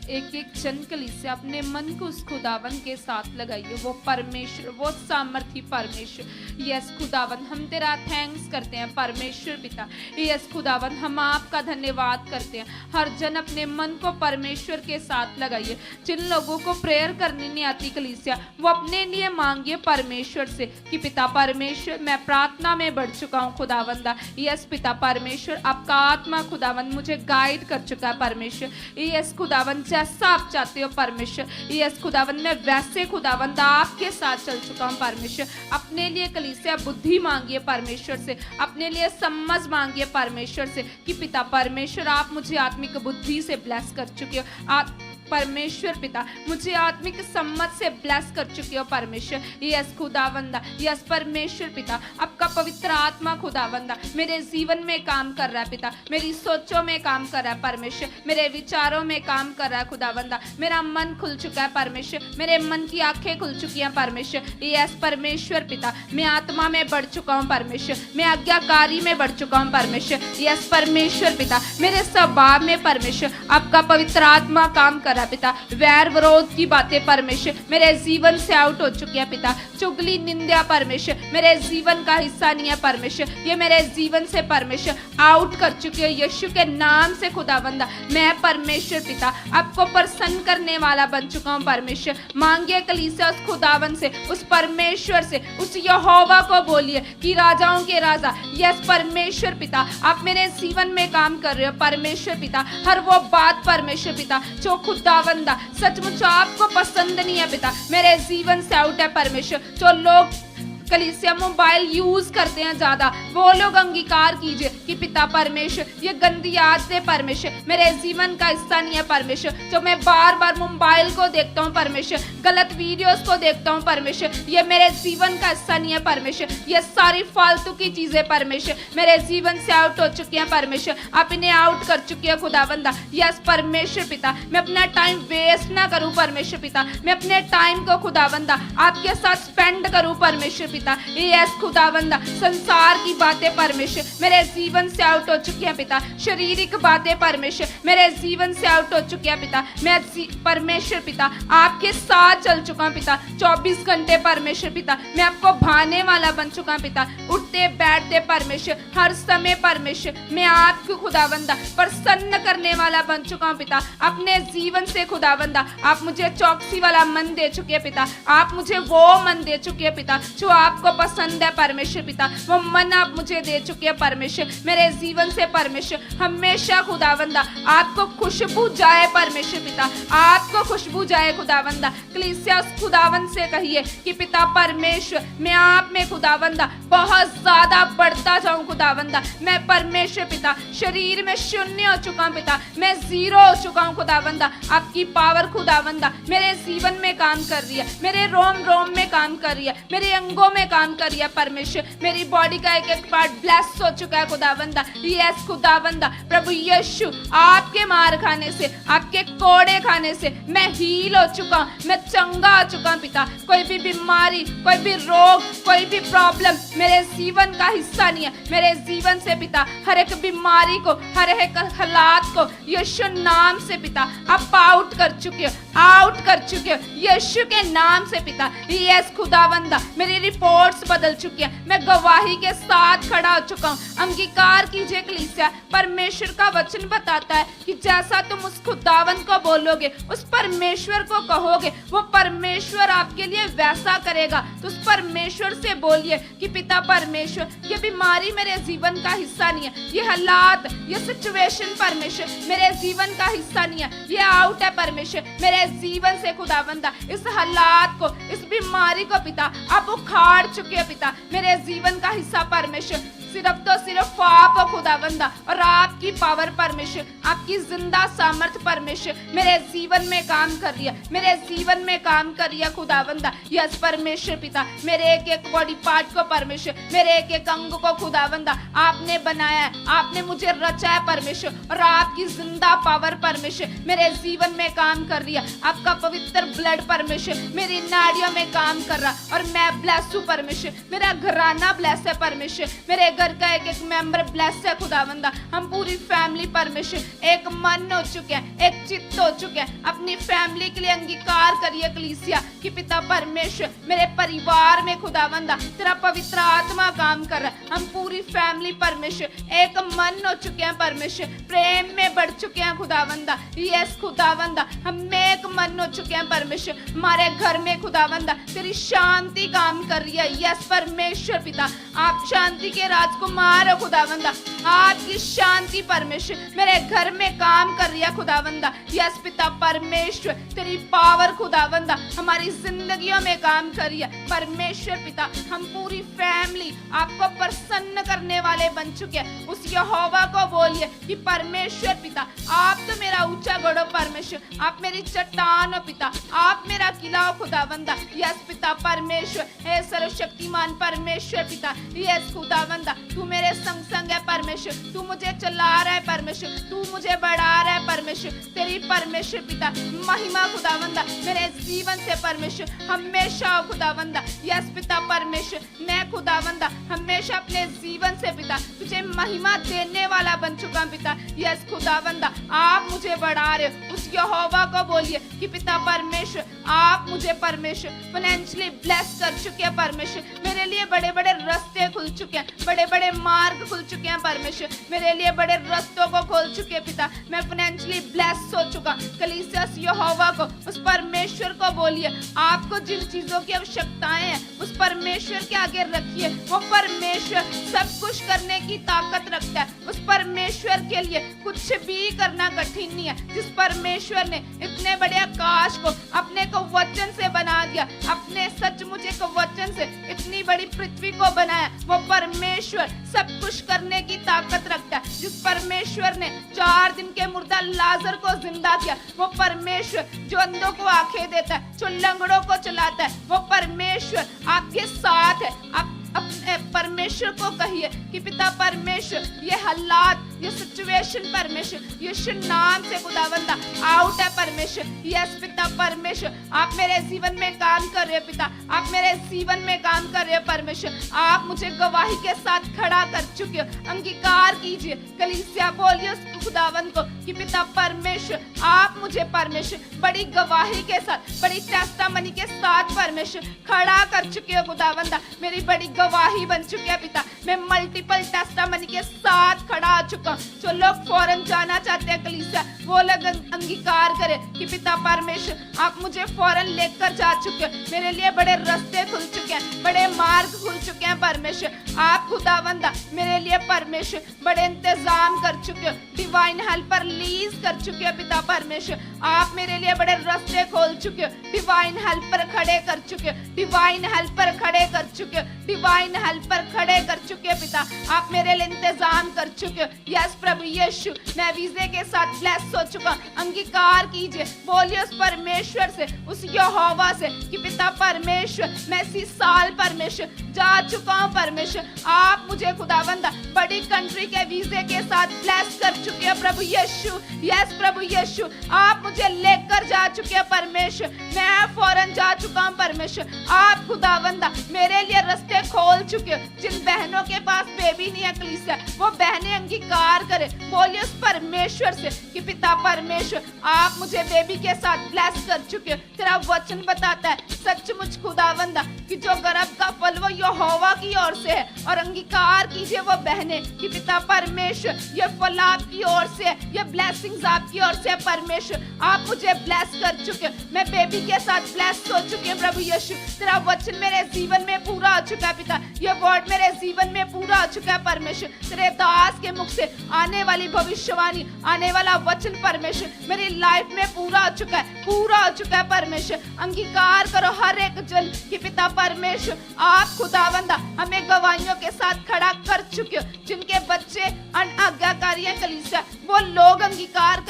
एक एक जन कलीसिया अपने मन को उस खुदावन के साथ लगाइए, वो परमेश्वर, वो सामर्थी परमेश्वर। यस खुदावन हम तेरा थैंक्स करते हैं परमेश्वर पिता। यस खुदावन हम आपका धन्यवाद करते हैं। हर जन अपने मन को परमेश्वर के साथ लगाइए। जिन लोगों को प्रेयर करनी नहीं आती कलीसिया, वो अपने लिए मांगिए परमेश्वर से कि पिता परमेश्वर मैं प्रार्थना में बढ़ चुका हूँ खुदावंदा। यस पिता परमेश्वर आपका आत्मा खुदावन मुझे गाइड कर चुका है परमेश्वर। यस खुदावन जैसा आप चाहते हो परमेश्वर, यस खुदावंद मैं वैसे खुदावंद आपके साथ चल चुका हूँ परमेश्वर। अपने लिए कलीसिया बुद्धि मांगिए परमेश्वर से, अपने लिए समझ मांगिए परमेश्वर से कि पिता परमेश्वर आप मुझे आत्मिक बुद्धि से ब्लेस कर चुके हो परमेश्वर पिता, मुझे आत्मिक समझ से ब्लेस कर चुके हो परमेश्वर। यस खुदावंदा, यस परमेश्वर पिता आपका पवित्र आत्मा खुदावंदा मेरे जीवन में काम कर रहा है पिता, मेरी सोचों में काम कर रहा है परमेश्वर, मेरे विचारों में काम कर रहा है खुदावंदा। मेरा मन खुल चुका है परमेश्वर, मेरे मन की आंखें खुल चुकी हैं परमेश्वर। यस परमेश्वर पिता मैं आत्मा में बढ़ चुका हूँ परमेश्वर, मैं आज्ञाकारी में बढ़ चुका हूँ परमेश्वर। यस परमेश्वर पिता मेरे स्वभाव में परमेश्वर आपका पवित्र आत्मा काम कर पिता। वैर विरोध की बातें परमेश्वर मेरे जीवन से आउट हो चुकी है पिता। चुगली निंदा परमेश्वर मेरे जीवन का हिस्सा नहीं है परमेश्वर, ये मेरे जीवन से परमेश्वर आउट कर चुके हो यीशु के नाम से खुदावंदा। मैं परमेश्वर पिता आपको प्रसन्न करने वाला बन चुका हूँ परमेश्वर। मांगिए कलीसिया उस खुदावन से, उस परमेश्वर से, उस यहोवा को बोलिए कि राजाओं के राजा यस परमेश्वर पिता आप मेरे जीवन में काम कर रहे हो परमेश्वर पिता। हर वो बात परमेश्वर पिता जो खुदावंदा सचमुच आपको पसंद नहीं है पिता मेरे जीवन से आउट है परमेश्वर। जो लोग कलीसिया मोबाइल यूज करते हैं ज्यादा, वो लोग अंगीकार कीजिए कि पिता परमेश्वर ये गंदी आदतें परमेश्वर मेरे जीवन का हिस्सा नहीं है परमेश्वर। जो मैं बार बार मोबाइल को देखता हूँ परमेश्वर, गलत वीडियोस को देखता हूँ परमेश्वर, ये मेरे जीवन का हिस्सा नहीं है परमेश्वर। ये सारी फालतू की चीजें परमेश्वर मेरे जीवन से आउट हो चुकी हैं परमेश्वर, आप इन्हें आउट कर चुके हैं खुदावंदा। यस परमेश्वर पिता मैं अपना टाइम वेस्ट ना करूँ परमेश्वर पिता, मैं अपने टाइम को खुदावंदा आपके साथ स्पेंड करूँ परमेश्वर पिता। यस खुदावंदा संसार की बातें परमेश्वर मेरे जीवन से आउट हो चुकी हैं पिता, शारीरिक बातें परमेश्वर मेरे जीवन से आउट हो चुकी हैं पिता। मैं परमेश्वर पिता आपके साथ चल चुका हूं पिता 24 घंटे परमेश्वर पिता, मैं आपको भाने वाला बन चुका हूं पिता। उठते बैठते परमेश्वर हर समय परमेश्वर मैं आपको खुदावंदा प्रसन्न करने वाला बन चुका हूं पिता। अपने जीवन से खुदावंदा आप मुझे चौकसी वाला मन दे चुके हैं पिता, आप मुझे वो मन दे चुके हैं पिता जो आपको पसंद है परमेश्वर पिता। वो मन आप मुझे दे चुके हैं परमेश्वर मेरे जीवन से परमेश्वर। हमेशा खुदावंदा आपको खुशबू जाए परमेश्वर पिता, आपको खुशबू जाए खुदावंदा। कलीसिया उस खुदावंद से कहिए कि पिता परमेश्वर मैं आप में खुदावंदा बहुत ज्यादा बढ़ता जाऊं खुदावंदा। मैं परमेश्वर पिता शरीर में शून्य हो चुका हूं पिता, मैं जीरो हो चुका हूं खुदावंदा। आपकी पावर खुदावंदा मेरे जीवन में काम कर रही है, मेरे रोम रोम में काम कर रही है, मेरे अंगों में में काम कर रही है परमेश्वर। मेरी बॉडी का एक एक पार्ट ब्लेस हो चुका है खुदावंदा। यस खुदावंदा, प्रभु यीशु आपके मार खाने से, आपके कोड़े खाने से मैं हील हो चुका हूं, मैं चंगा हो चुका हूं पिता। कोई भी बीमारी, कोई भी रोग, कोई भी प्रॉब्लम मेरे जीवन का हिस्सा नहीं है। मेरे जीवन से पिता हर एक बीमारी को, हर एक हालात को यीशु नाम से पिता आप आउट कर चुके हो, आउट कर चुके हो यीशु के नाम से पिता। यस खुदावंदा, मेरी रिपोर्ट्स बदल चुकी है, मैं गवाही के साथ खड़ा हो चुका हूँ। अंगीकार कीजिए कलीसिया, परमेश्वर का वचन बताता है कि जैसा तुम उस खुदावंद को बोलोगे, उस परमेश्वर को कहोगे, वो परमेश्वर आपके लिए वैसा करेगा। तो उस परमेश्वर से बोलिए कि पिता परमेश्वर, ये बीमारी मेरे जीवन का हिस्सा नहीं है, ये हालात, ये सिचुएशन परमेश्वर मेरे जीवन का हिस्सा नहीं है, ये आउट है परमेश्वर मेरे जीवन से खुदावंदा। इस हालात को, इस बीमारी को पिता आप उखाड़ चुके हो पिता, मेरे जीवन का हिस्सा परमेश्वर। सिर्फ तो सिर्फ आप हो खुदावंदा, और आपकी पावर परमेश्वर, आपकी जिंदा सामर्थ परमेश्वर मेरे जीवन में काम कर रही है, मेरे जीवन में काम कर रही है खुदावंदा। यस परमेश्वर पिता, मेरे एक एक बॉडी पार्ट को परमेश्वर, मेरे एक एक अंग को खुदावंदा आपने बनाया है, आपने मुझे रचा है परमेश्वर, और आपकी जिंदा पावर परमेश्वर मेरे जीवन में काम कर रही है। आपका पवित्र ब्लड परमेश्वर मेरी नाड़ियों में काम कर रहा, और मैं ब्लेस हूँ परमेश्वर। मेरा घराना ब्लेस है परमेश्वर, मेरे घर का एक एक मेंबर ब्लेस है खुदावंदा। हम पूरी फैमिली परमेश्वर एक मन हो चुके हैं, एक चित्त हो चुके हैं। अपनी फैमिली के लिए अंगीकार करिए कलीसिया कि पिता परमेश्वर मेरे परिवार में खुदावंदा तेरा पवित्र आत्मा काम कर रहा है। हम पूरी फैमिली परमेश्वर एक मन हो चुके हैं परमेश्वर, प्रेम में बढ़ चुके हैं खुदावंदा। यस खुदावंदा, हम एक मन हो चुके हैं परमेश्वर। हमारे घर में खुदावंदा तेरी शांति काम कर रही है। यस परमेश्वर पिता, आप शांति के राजकुमार हो खुदावंदा, आपकी शांति परमेश्वर मेरे घर में काम कर रही है खुदावंदा। यस पिता परमेश्वर, तेरी पावर खुदावंदा हमारी जिंदगियों में काम कर रही है परमेश्वर पिता। हम पूरी फैमिली आपको प्रसन्न करने वाले बन चुके हैं। उस यहोवा को बोलिए कि परमेश्वर पिता, आप तो मेरा ऊंचा गढ़ हो परमेश्वर, आप मेरी चट्टान हो पिता, आप मेरा किला हो खुदावंदा। यस पिता परमेश्वर, हे सर्वशक्तिमान परमेश्वर पिता, यस खुदावंदा तू मेरे संग संग है परमेश्वर, तू मुझे चला रहा है परमेश्वर, तू मुझे बढ़ा रहा है परमेश्वर। तेरी परमेश्वर पिता महिमा खुदावंदा मेरे जीवन से परमेश्वर हमेशा हो खुदावंदा। यस पिता परमेश्वर, मैं खुदावंदा हमेशा अपने जीवन से पिता तुझे महिमा देने वाला बन चुका हूं पिता। यस खुदावंदा, आप मुझे बढ़ा रहे हो। उस यहोवा को बोलिए कि पिता परमेश्वर, आप मुझे परमेश्वर फाइनेंशियली ब्लेस कर चुके हैं परमेश्वर। मेरे लिए बड़े बड़े रास्ते खुल चुके हैं, बड़े बड़े मार्ग खुल चुके हैं परमेश्वर, मेरे लिए बड़े रास्तों को खोल चुके हैं पिता। मैं फाइनेंशियली ब्लेस हो चुका। कलीसिया यहोवा को, उस परमेश्वर को बोलिए, आपको जिन चीजों की आवश्यकताएं हैं उस परमेश्वर के आगे रखिए। वो परमेश्वर सब कुछ करने की ताकत रखता है। उस परमेश्वर के लिए कुछ भी करना कठिन नहीं है। जिस परमेश्वर ने इतने बड़े आकाश को अपने को वचन से बना दिया, अपने सचमुच एक वचन से इतनी बड़ी पृथ्वी को बनाया, वो परमेश्वर सब कुछ करने की ताकत रखता है। जिस परमेश्वर ने 4 दिन के मुर्दा लाजर को जिंदा किया, वो परमेश्वर जो अंधों को आंखें देता है, जो लंगड़ों को चलाता है, वो परमेश्वर आपके साथ है। आप अपने परमेश्वर को कहिए कि पिता परमेश्वर, ये हालात, ये सिचुएशन परमेश्वर यीशु नाम से खुदावंदा आउट है परमेश्वर। यस पिता परमेश्वर, आप मेरे जीवन में काम कर रहे हो पिता, आप मेरे जीवन में काम कर रहे हो परमेश्वर। आप मुझे गवाही के साथ खड़ा कर चुके हो। अंगीकार कीजिए कलीसिया, बोलिए उस खुदावंद को कि पिता परमेश्वर, आप मुझे परमेश्वर बड़ी गवाही के साथ, बड़ी टेस्टामनी के साथ परमेश्वर खड़ा कर चुके हो खुदावंदा। मेरी बड़ी गवाही बन चुकी है पिता। मैं मल्टीपल टेस्टामनी के साथ खड़ा आ चुका हूं। जो लोग फौरन जाना चाहते हैं कलीसिया, वो लोग अंगीकार करें कि पिता परमेश्वर, आप मुझे फौरन लेकर जा चुके हो। मेरे लिए बड़े रास्ते खुल चुके हैं, बड़े मार्ग खुल चुके हैं परमेश्वर। आप खुदावंदा मेरे लिए परमेश्वर बड़े इंतजाम कर चुके हो, डिवाइन हेल्पर रिलीज कर चुके हो पिता परमेश्वर। आप मेरे लिए बड़े रास्ते खोल चुके हो, डिवाइन हेल्पर खड़े कर चुके हो, डिवाइन हेल्पर खड़े कर चुके हो, डिवाइन हेल्पर खड़े कर चुके हो पिता। आप मेरे लिए इंतजाम कर चुके हो। यस प्रभु यीशु, मैं वीजे के साथ ब्लेस हो चुका। अंगीकार कीजिए, बोलिए उस परमेश्वर से, उस यहोवा से कि पिता पिता परमेश्वर मैं इसी साल परमेश्वर जा चुका हूँ परमेश्वर, आप मुझे खुदावंद बड़ी कंट्री के वीजे के साथ ब्लेस कर चुके हैं प्रभु यीशु। यस प्रभु यीशु, आप मुझे लेकर जा चुके हैं परमेश्वर, मैं फौरन जा चुका हूँ परमेश्वर। आप खुदावंद मेरे लिए रास्ते खोल चुके हो। जिन बहनों के पास बेबी नहीं है कलीसिया, वो बहनें अंगीकार करे, बोलिए उस परमेश्वर से कि पिता परमेश्वर आप मुझे बेबी के साथ ब्लेस कर चुके हो। तेरा वचन बताता है सचमुच खुदावंदा कि जो गर्भ का फल वो यहोवा की ओर से है, और अंगीकार कीजिए वो बहनें कि पिता परमेश्वर ये फल आपकी ओर से है, ये ब्लेसिंग्स आपकी ओर से है परमेश्वर। आप मुझे ब्लेस कर चुके हो, मैं बेबी के साथ ब्लेस हो चुके हैं प्रभु यीशु। तेरा वचन मेरे जीवन में पूरा हो चुका है पिता, ये वर्ड मेरे जीवन में पूरा हो चुका है परमेश्वर। तेरे दास के मुख से आने वाली भविष्यवाणी, आने वाला वचन परमेश्वर मेरी लाइफ में पूरा हो चुका है, पूरा हो चुका है परमेश्वर। अंगीकार करो हर एक जन कि पिता परमेश्वर आप खुदावंदा हमें गवाहियों के साथ खड़ा कर चुके हो। जिनके बच्चे अनाज्ञाकारी हैं कलीसिया, वो लोग अंगीकार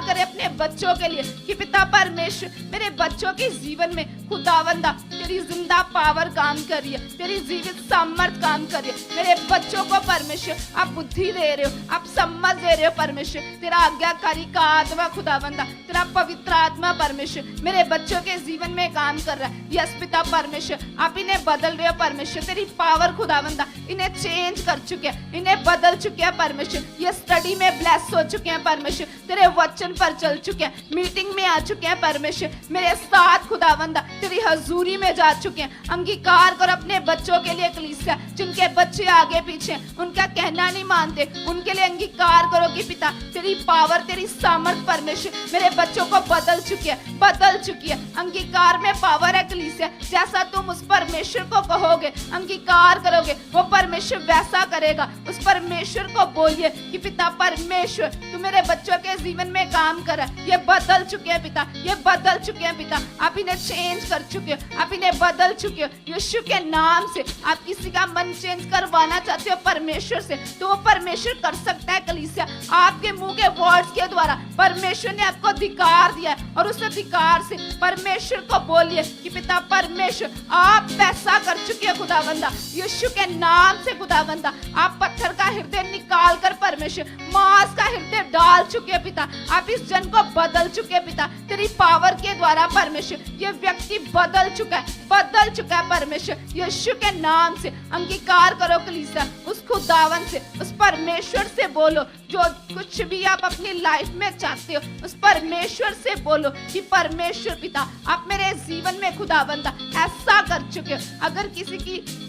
करे अपने बच्चों के लिए कि पिता परमेश्वर मेरे बच्चों के जीवन में खुदावंदा तेरी जिंदा पावर काम कर रही है, तेरी जीवित सामर्थ काम कर रही है। मेरे बच्चों को परमेश्वर आप बुद्धि दे रहे हो, आप समझ दे रहे हो परमेश्वर। तेरा आज्ञाकारी का आत्मा खुदावंदा, तेरा पवित्र आत्मा परमेश्वर मेरे बच्चों के जीवन में काम कर रहा है। यस पिता परमेश्वर आप इन्हें बदल रहे हो परमेश्वर, तेरी पावर खुदावंदा इन्हें चेंज कर चुके हैं, इन्हें बदल चुके हैं परमेश्वर। ये स्टडी में ब्लेस हो चुके हैं परमेश्वर, तेरे वचन पर चल चुके हैं, मीटिंग में आ चुके हैं परमेश्वर, मेरे साथ खुदावंदा तेरी हजूरी में जा चुके हैं। अंगीकार कर अपने बच्चों के लिए कलीसिया, जिनके बच्चे आगे पीछे उनका कहना नहीं मानते, उनके लिए अंगीकार करो कि पिता तेरी पावर तेरी सामर्थ परमेश्वर मेरे बच्चों को बदल चुकी है, बदल चुकी है। अंगीकार में पावर है कलीसिया, जैसा तुम उस परमेश्वर को कहोगे, अंगीकार करोगे, वो परमेश्वर वैसा करेगा। उस परमेश्वर को बोलिए कि पिता परमेश्वर तू मेरे बच्चों के जीवन में काम कर, ये बदल चुके हैं पिता, ये बदल चुके हैं पिता, आप इन्हें चेंज कर चुके हो, आप इन्हें बदल चुके हो। यीशु के नाम से आप किसी का मन चेंज करवाना चाहते हो परमेश्वर से, तो वो परमेश्वर कर सकता है कलीसिया। आपके मुंह के वर्ड्स के द्वारा परमेश्वर ने आपको अधिकार दिया है, और उस अधिकार से परमेश्वर को बोलिए कि पिता परमेश्वर आप वैसा कर चुके हो खुदावंदा। यीशु के नाम से खुदावंदा आप पत्थर का हृदय निकाल कर परमेश्वर मांस का हृदय डाल चुके हैं पिता, आप इस जन को बदल चुके हैं पिता, तेरी पावर के द्वारा परमेश्वर ये व्यक्ति बदल चुका है, बदल चुका है परमेश्वर। यीशु के नाम से अंगीकार करो कलीसिया, उस खुदावन से, उस परमेश्वर से बोलो, जो कुछ भी आप अपनी लाइफ में चाहते हो उस परमेश्वर से बोलो कि परमेश्वर पिता आप मेरे जीवन में खुदाबंदा ऐसा कर चुके हो। अगर किसी की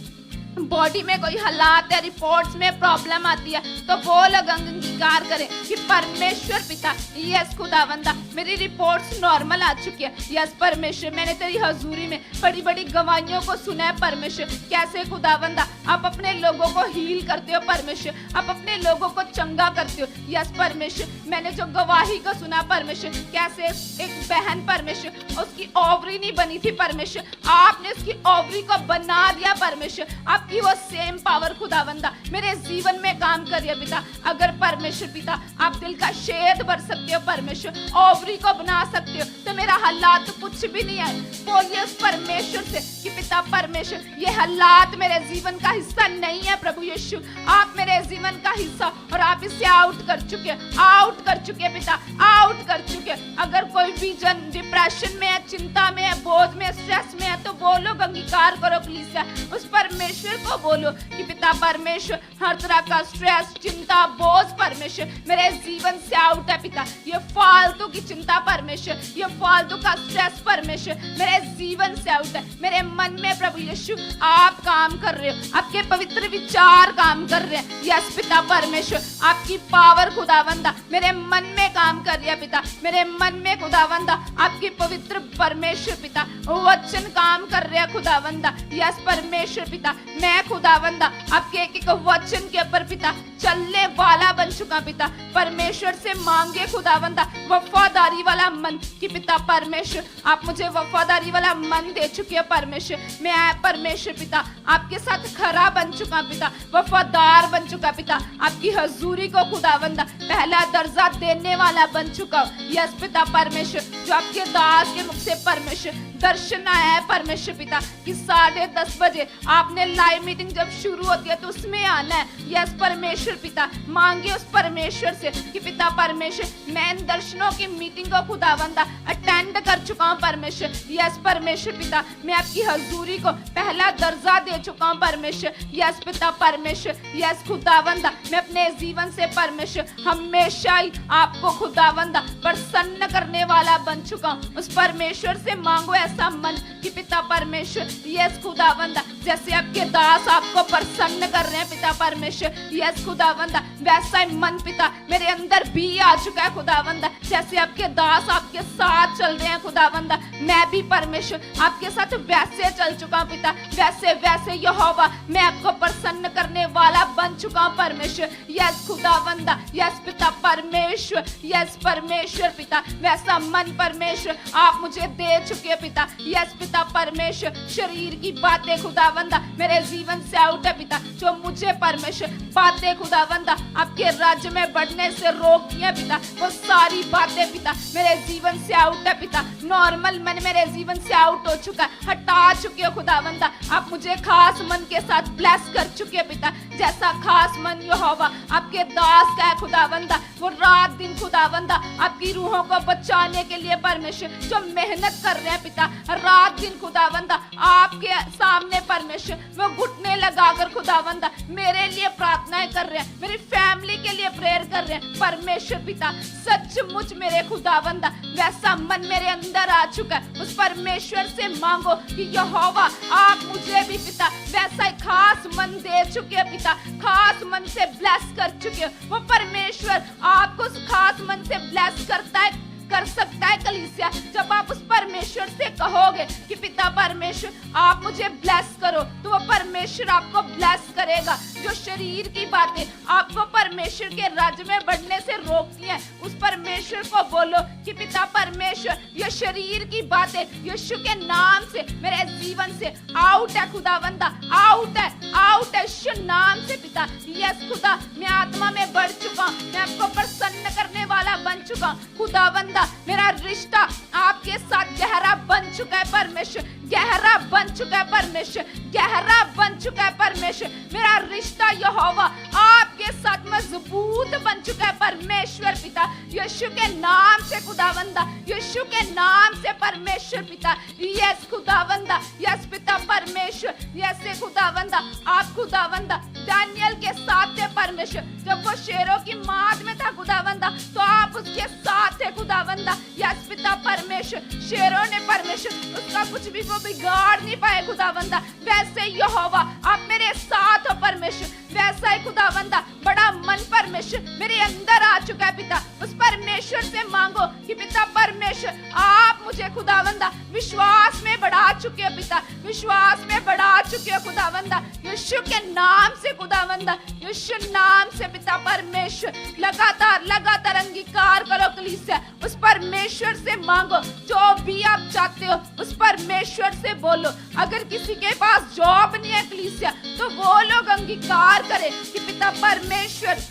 बॉडी में कोई हालात या रिपोर्ट्स में प्रॉब्लम आती है तो वो लोग अंगीकार करें कि परमेश्वर पिता यस खुदावंदा मेरी रिपोर्ट्स नॉर्मल आ चुकी है। यस परमेश्वर मैंने तेरी हजूरी में बड़ी बड़ी गवाहियों को सुना है परमेश्वर, कैसे खुदावंदा आप अपने लोगों को हील करते हो परमेश्वर, आप अपने लोगों को चंगा करते हो। यस परमेश्वर मैंने जो गवाही को सुना परमेश्वर, कैसे एक बहन परमेश्वर उसकी ओवरी नहीं बनी थी परमेश्वर, आपने उसकी ओवरी को बना दिया परमेश्वर। आपकी वो सेम पावर खुदावंदा मेरे जीवन में काम कर रही है पिता। अगर परमेश्वर पिता आप दिल का शेद भर सकते हो परमेश्वर, ओवरी को बना सकते हो, तो मेरा हालात तो कुछ भी नहीं है। बोलिए उस परमेश्वर से कि पिता परमेश्वर ये हालात मेरे जीवन का हिस्सा नहीं है प्रभु यीशु, आप मेरे जीवन का हिस्सा, और आप इसे आउट कर चुके, आउट कर चुके पिता, आउट कर चुके। अगर कोई भी जन डिप्रेशन में है, चिंता में है, बोझ में, स्ट्रेस में है, तो वो लोग अंगीकार करो कलीसिया, उस परमेश्वर को बोलो कि पिता परमेश्वर हर तरह का स्ट्रेस, चिंता, बोझ परमेश्वर मेरे जीवन से आउट है पिता। ये फालतू की चिंता परमेश्वर, ये फालतू का स्ट्रेस परमेश्वर मेरे जीवन से आउट है। मेरे मन में प्रभु यीशु आप काम कर रहे हो, आपके पवित्र विचार काम कर रहे हैं। यस पिता परमेश्वर आपकी पावर खुदावंदा मेरे मन में काम कर रही है पिता, मेरे मन में खुदावंदा आपकी पवित्र परमेश्वर पिता वचन काम कर रहे हैं खुदावंदा। यस परमेश्वर पिता मैं खुदावंदा आपके एक एक वचन के ऊपर पिता चलने वाला बन चुका पिता। परमेश्वर से मांगे खुदावंदा वफादारी वाला मन कि पिता परमेश्वर आप मुझे वफादारी वाला मन दे चुके हो परमेश्वर। मैं परमेश्वर पिता आपके साथ खरा बन चुका पिता, वफादार बन चुका पिता, आपकी हजूरी को खुदावंदा पहला दर्जा देने वाला बन चुका हूँ। यस पिता परमेश्वर जो आपके दास के मुख से परमेश्वर दर्शन आया है परमेश्वर पिता कि 10:30 बजे आपने लाइव मीटिंग जब शुरू होती है तो उसमें आना है। यस परमेश्वर पिता, मांगे उस परमेश्वर से कि पिता परमेश्वर मैं इन दर्शनों की मीटिंग को खुदावंदा अटेंड कर चुका हूँ परमेश्वर। यस परमेश्वर पिता, मैं आपकी हजूरी को पहला दर्जा दे चुका हूँ परमेश्वर। यस पिता परमेश्वर, यस खुदावंदा मैं अपने जीवन से परमेश्वर हमेशा ही आपको खुदावंदा प्रसन्न करने वाला बन चुका हूँ। उस परमेश्वर से मांगो ऐसा मन कि पिता परमेश्वर यस खुदावंदा जैसे आपके दास आपको प्रसन्न कर रहे हैं पिता परमेश्वर। यस खुदावंदा वैसा ही मन पिता मेरे अंदर भी आ चुका है खुदावंदा, जैसे आपके दास आपके साथ चल रहे हैं खुदावंदा, मैं भी परमेश्वर आपके साथ वैसे चल चुका हूँ पिता। वैसे वैसे यहोवा मैं आपको प्रसन्न करने वाला बन चुका हूँ परमेश्वर। यस खुदावंदा, यस पिता परमेश्वर, यस परमेश्वर पिता वैसा मन परमेश्वर आप मुझे दे चुके पिता। यस पिता परमेश्वर, शरीर की बातें खुदावंदा मेरे जीवन से आउट है पिता, जो मुझे परमेश्वर बातें खुदावंदा आपके राज्य में बढ़ने से रोकती है पिता, वो सारी बातें पिता मेरे जीवन से आउट है पिता। नॉर्मल मन मेरे जीवन से आउट हो चुका है, हटा चुके हो खुदावंदा। आप मुझे खास मन के साथ ब्लेस कर चुके पिता, जैसा खास मन यहोवा आपके दास का है खुदावंदा, वो रात दिन खुदावंदा आपकी रूहों को बचाने के लिए परमेश्वर जो मेहनत कर रहे हैं पिता, रात दिन खुदावंदा आपके सामने परमेश्वर वो घुटने लगाकर खुदावंदा मेरे लिए प्रार्थनाएं कर रहे हैं, मेरी फैमिली के लिए प्रेयर कर रहे हैं परमेश्वर पिता। सचमुच मेरे खुदावंदा वैसा मन मेरे अंदर आ चुका है। उस परमेश्वर से मांगो कि यहोवा आप मुझे भी पिता वैसा ही खास मन दे चुके पिता, खास मन से ब्लेस कर चुके। वो परमेश्वर आपको उस खास मन से ब्लेस कर सकता है कलीसिया, जब आप उस परमेश्वर से कहोगे कि पिता परमेश्वर आप मुझे ब्लेस करो, तो वो परमेश्वर आपको ब्लेस करेगा। जो शरीर की बातें आपको परमेश्वर के राज्य में बढ़ने से रोकती हैं, उस परमेश्वर को बोलो कि पिता परमेश्वर ये शरीर की बातें यीशु के नाम से मेरे जीवन से आउट है खुदावंदा, आउट है यीशु नाम से पिता। यस खुदा मैं आत्मा में बढ़ चुका हूँ, मैं आपको प्रसन्न करने वाला बन चुका हूँ खुदावंदा। मेरा रिश्ता आपके साथ गहरा बन चुका है परमेश्वर, गहरा बन चुका है परमेश्वर, गहरा बन चुका है परमेश्वर। मेरा रिश्ता यहोवा आपके साथ मजबूत बन चुका है परमेश्वर पिता, यीशु के नाम से खुदावंदा, यीशु के नाम से परमेश्वर पिता। यस खुदावंदा, यस पिता परमेश्वर, यस खुदावंदा आप खुदावंदा दानियल के साथ थे परमेश्वर, जब वो शेरों की माद में था खुदावंदा तो आप उसके साथ थे खुदावंदा। यस पिता परमेश्वर, शेरों ने परमेश्वर उसका कुछ भी वो बिगाड़ नहीं पाए खुदावंदा। वैसे यहोवा आप मेरे साथ हो परमेश्वर, वैसा ही खुदावंदा बड़ा मन परमेश्वर मेरे अंदर आ चुका है पिता। उस परमेश्वर से मांगो कि पिता परमेश्वर आप मुझे खुदावंदा विश्वास में बढ़ा चुके हो पिता, विश्वास में बढ़ा चुके हो खुदावंदा, यीशु के नाम से खुदावंदा, यीशु नाम से पिता परमेश्वर। लगातार अंगीकार करो कलीसिया, उस परमेश्वर से मांगो जो भी आप चाहते हो, उस परमेश्वर से बोलो। अगर किसी के पास जॉब नहीं है कलीसिया तो वो लोग अंगीकार करें कि पिता परमेश्वर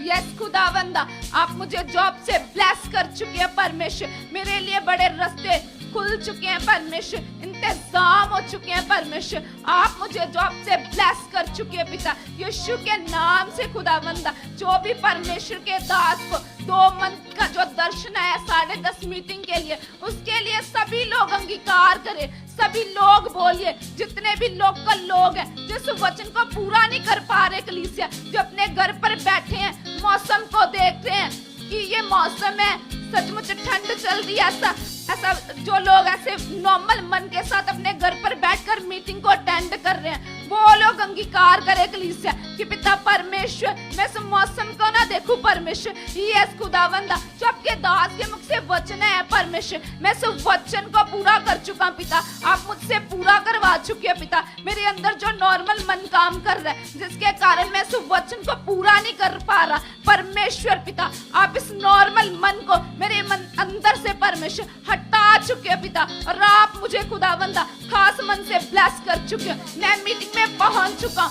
यस खुदावंदा आप मुझे जॉब से ब्लेस कर चुके हैं परमेश्वर, मेरे लिए बड़े रास्ते खुल चुके हैं परमेश्वर, इंतजाम हो चुके हैं परमेश्वर, आप मुझे जॉब से ब्लेस कर चुके हैं पिता, यीशु के नाम से खुदावंदा। जो भी परमेश्वर के दास को 2 मंथ का जो दर्शन है 10:30 मीटिंग के लिए, उसके लिए सभी लोग अंगीकार करें, सभी लोग बोलिए, जितने भी लोकल लोग हैं जो इस वचन को पूरा नहीं कर पा रहे कलीसिया, जो अपने घर पर बैठे हैं, मौसम को देख रहे हैं कि ये मौसम है सचमुच ठंड चल रही है, ऐसा जो लोग ऐसे नॉर्मल मन के साथ अपने घर पर बैठकर मीटिंग को अटेंड कर रहे हैं, वो लोग अंगीकार करे कलीसिया कि पिता परमेश्वर मैं इस मौसम को ना देखूं परमेश्वर, यस खुदावंदा जो आपके दास के मुख से वचन है परमेश्वर, मैं इस वचन को पूरा कर चुका हूं पिता, आप मुझसे पूरा करवा चुके हैं पिता। मेरे अंदर जो नॉर्मल मन काम कर रहा है जिसके कारण मैं इस वचन को पूरा नहीं कर पा रहा परमेश्वर पिता, आप इस नॉर्मल मन को मेरे मन अंदर से परमेश्वर हटा आ चुके हैं पिता, और आप मुझे खुदावंदा खास मन से ब्लेस कर चुके हो। मैं मीटिंग में पहुंच चुका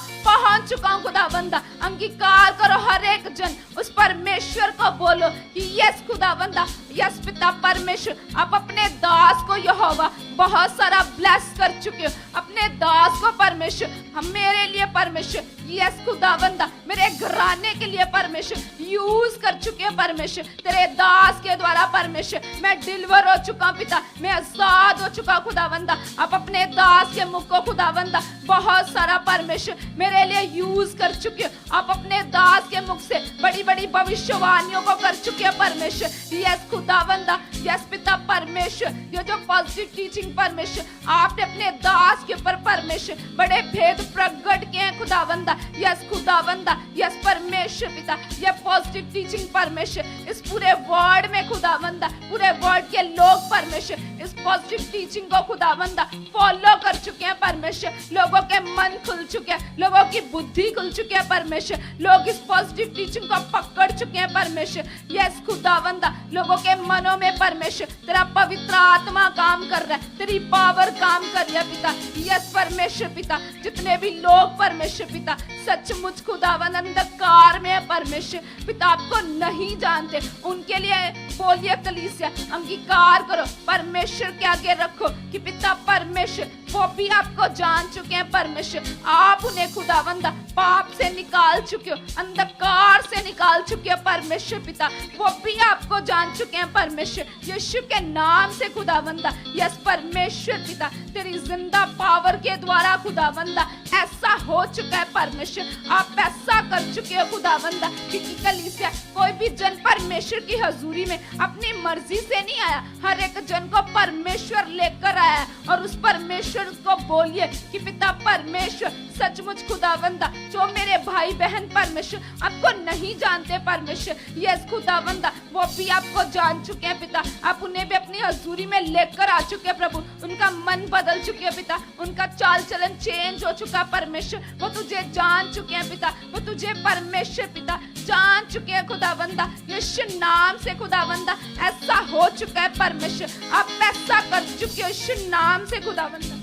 हूं खुदावंदा। अंगीकार करो हर एक जन, उस परमेश्वर को बोलो कि यस खुदावंदा, यस पिता परमेश्वर, आप अपने दास को यहोवा बहुत सारा ब्लेस कर चुके हो। अपने दास को परमेश्वर, हम मेरे लिए परमेश्वर, यस खुदावंदा, मेरे घराने के लिए परमेश्वर यूज कर चुके हैं परमेश्वर। तेरे दास के द्वारा परमेश्वर मैं डिलीवर हो चुका हूं पिता, मैं आजाद हो चुका खुदावंदा। आप अपने दास के मुख को खुदावंदा बहुत सारा परमेश्वर मेरे लिए यूज कर चुके हो। आप अपने दास के मुख से बड़ी बड़ी भविष्यवाणियों को कर चुके हैं परमेश्वर। यस खुदावंदा, यस पिता परमेश्वर, ये जो पॉजिटिव टीचिंग परमेश्वर आपने अपने दास के ऊपर परमेश्वर बड़े भेद प्रकट किए हैं खुदावंदा। यस खुदावंदा, यस परमेश्वर पिता, ये पॉजिटिव टीचिंग परमेश्वर इस पूरे वर्ल्ड में खुदावंदा, पूरे वर्ल्ड के लोग परमेश्वर इस पॉजिटिव टीचिंग को खुदावंदा फॉलो कर चुके हैं परमेश्वर। लोगों के मन खुल चुके हैं, लोगों की बुद्धि खुल चुकी है परमेश्वर, लोग इस पॉजिटिव टीचिंग को पकड़ चुके हैं परमेश्वर। यस खुदावंदा, लोगों के मनों में परमेश्वर तेरा पवित्र आत्मा काम कर रहा है, तेरी पावर काम कर रही है पिता। यस परमेश्वर पिता, जितने भी लोग परमेश्वर पिता सचमुच खुदावन अंधकार में है परमेश्वर पिता, आपको नहीं जानते, उनके लिए बोलिए कलीसिया, अंगीकार करो परमेश्वर के आगे रखो कि पिता परमेश्वर वो भी आपको जान चुके हैं परमेश्वर। आप उन्हें खुदावंदा पाप से निकाल चुके हो, अंधकार से निकाल चुके हो परमेश्वर पिता, वो भी आपको जान चुके हैं परमेश्वर यीशु के नाम से खुदावंदा। यस परमेश्वर पिता, तेरी जिंदा पावर के द्वारा खुदावंदा ऐसा हो चुका है परमेश्वर, आप ऐसा कर चुके हो खुदावंदा। क्योंकि कलीसिया कोई भी जन परमेश्वर की हजूरी में अपनी मर्जी से नहीं आया, हर एक जन को परमेश्वर लेकर आया, और उस परमेश्वर को बोलिए कि पिता परमेश्वर सचमुच खुदावंदा, जो मेरे भाई बहन परमेश्वर आपको नहीं जानते परमेश्वर, यस खुदावंदा वो भी आपको जान चुके हैं पिता, आप उन्हें भी अपनी हजूरी में लेकर आ चुके हैं प्रभु, उनका मन बदल चुके हैं पिता, उनका चाल चलन चेंज हो चुका परमेश्वर, वो तुझे जान चुके हैं पिता, वो तुझे परमेश्वर पिता जान चुके हैं खुदावंदा। यीशु नाम से खुदावंदा ऐसा हो चुका है परमेश्वर, आप ऐसा कर चुके हो यीशु नाम से खुदावंदा।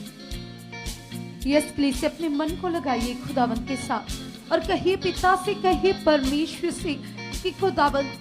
यस प्लीज अपने मन को लगाइए खुदावंत के साथ और कहिए पिता से, कहिए परमेश्वर से कि खुदावंत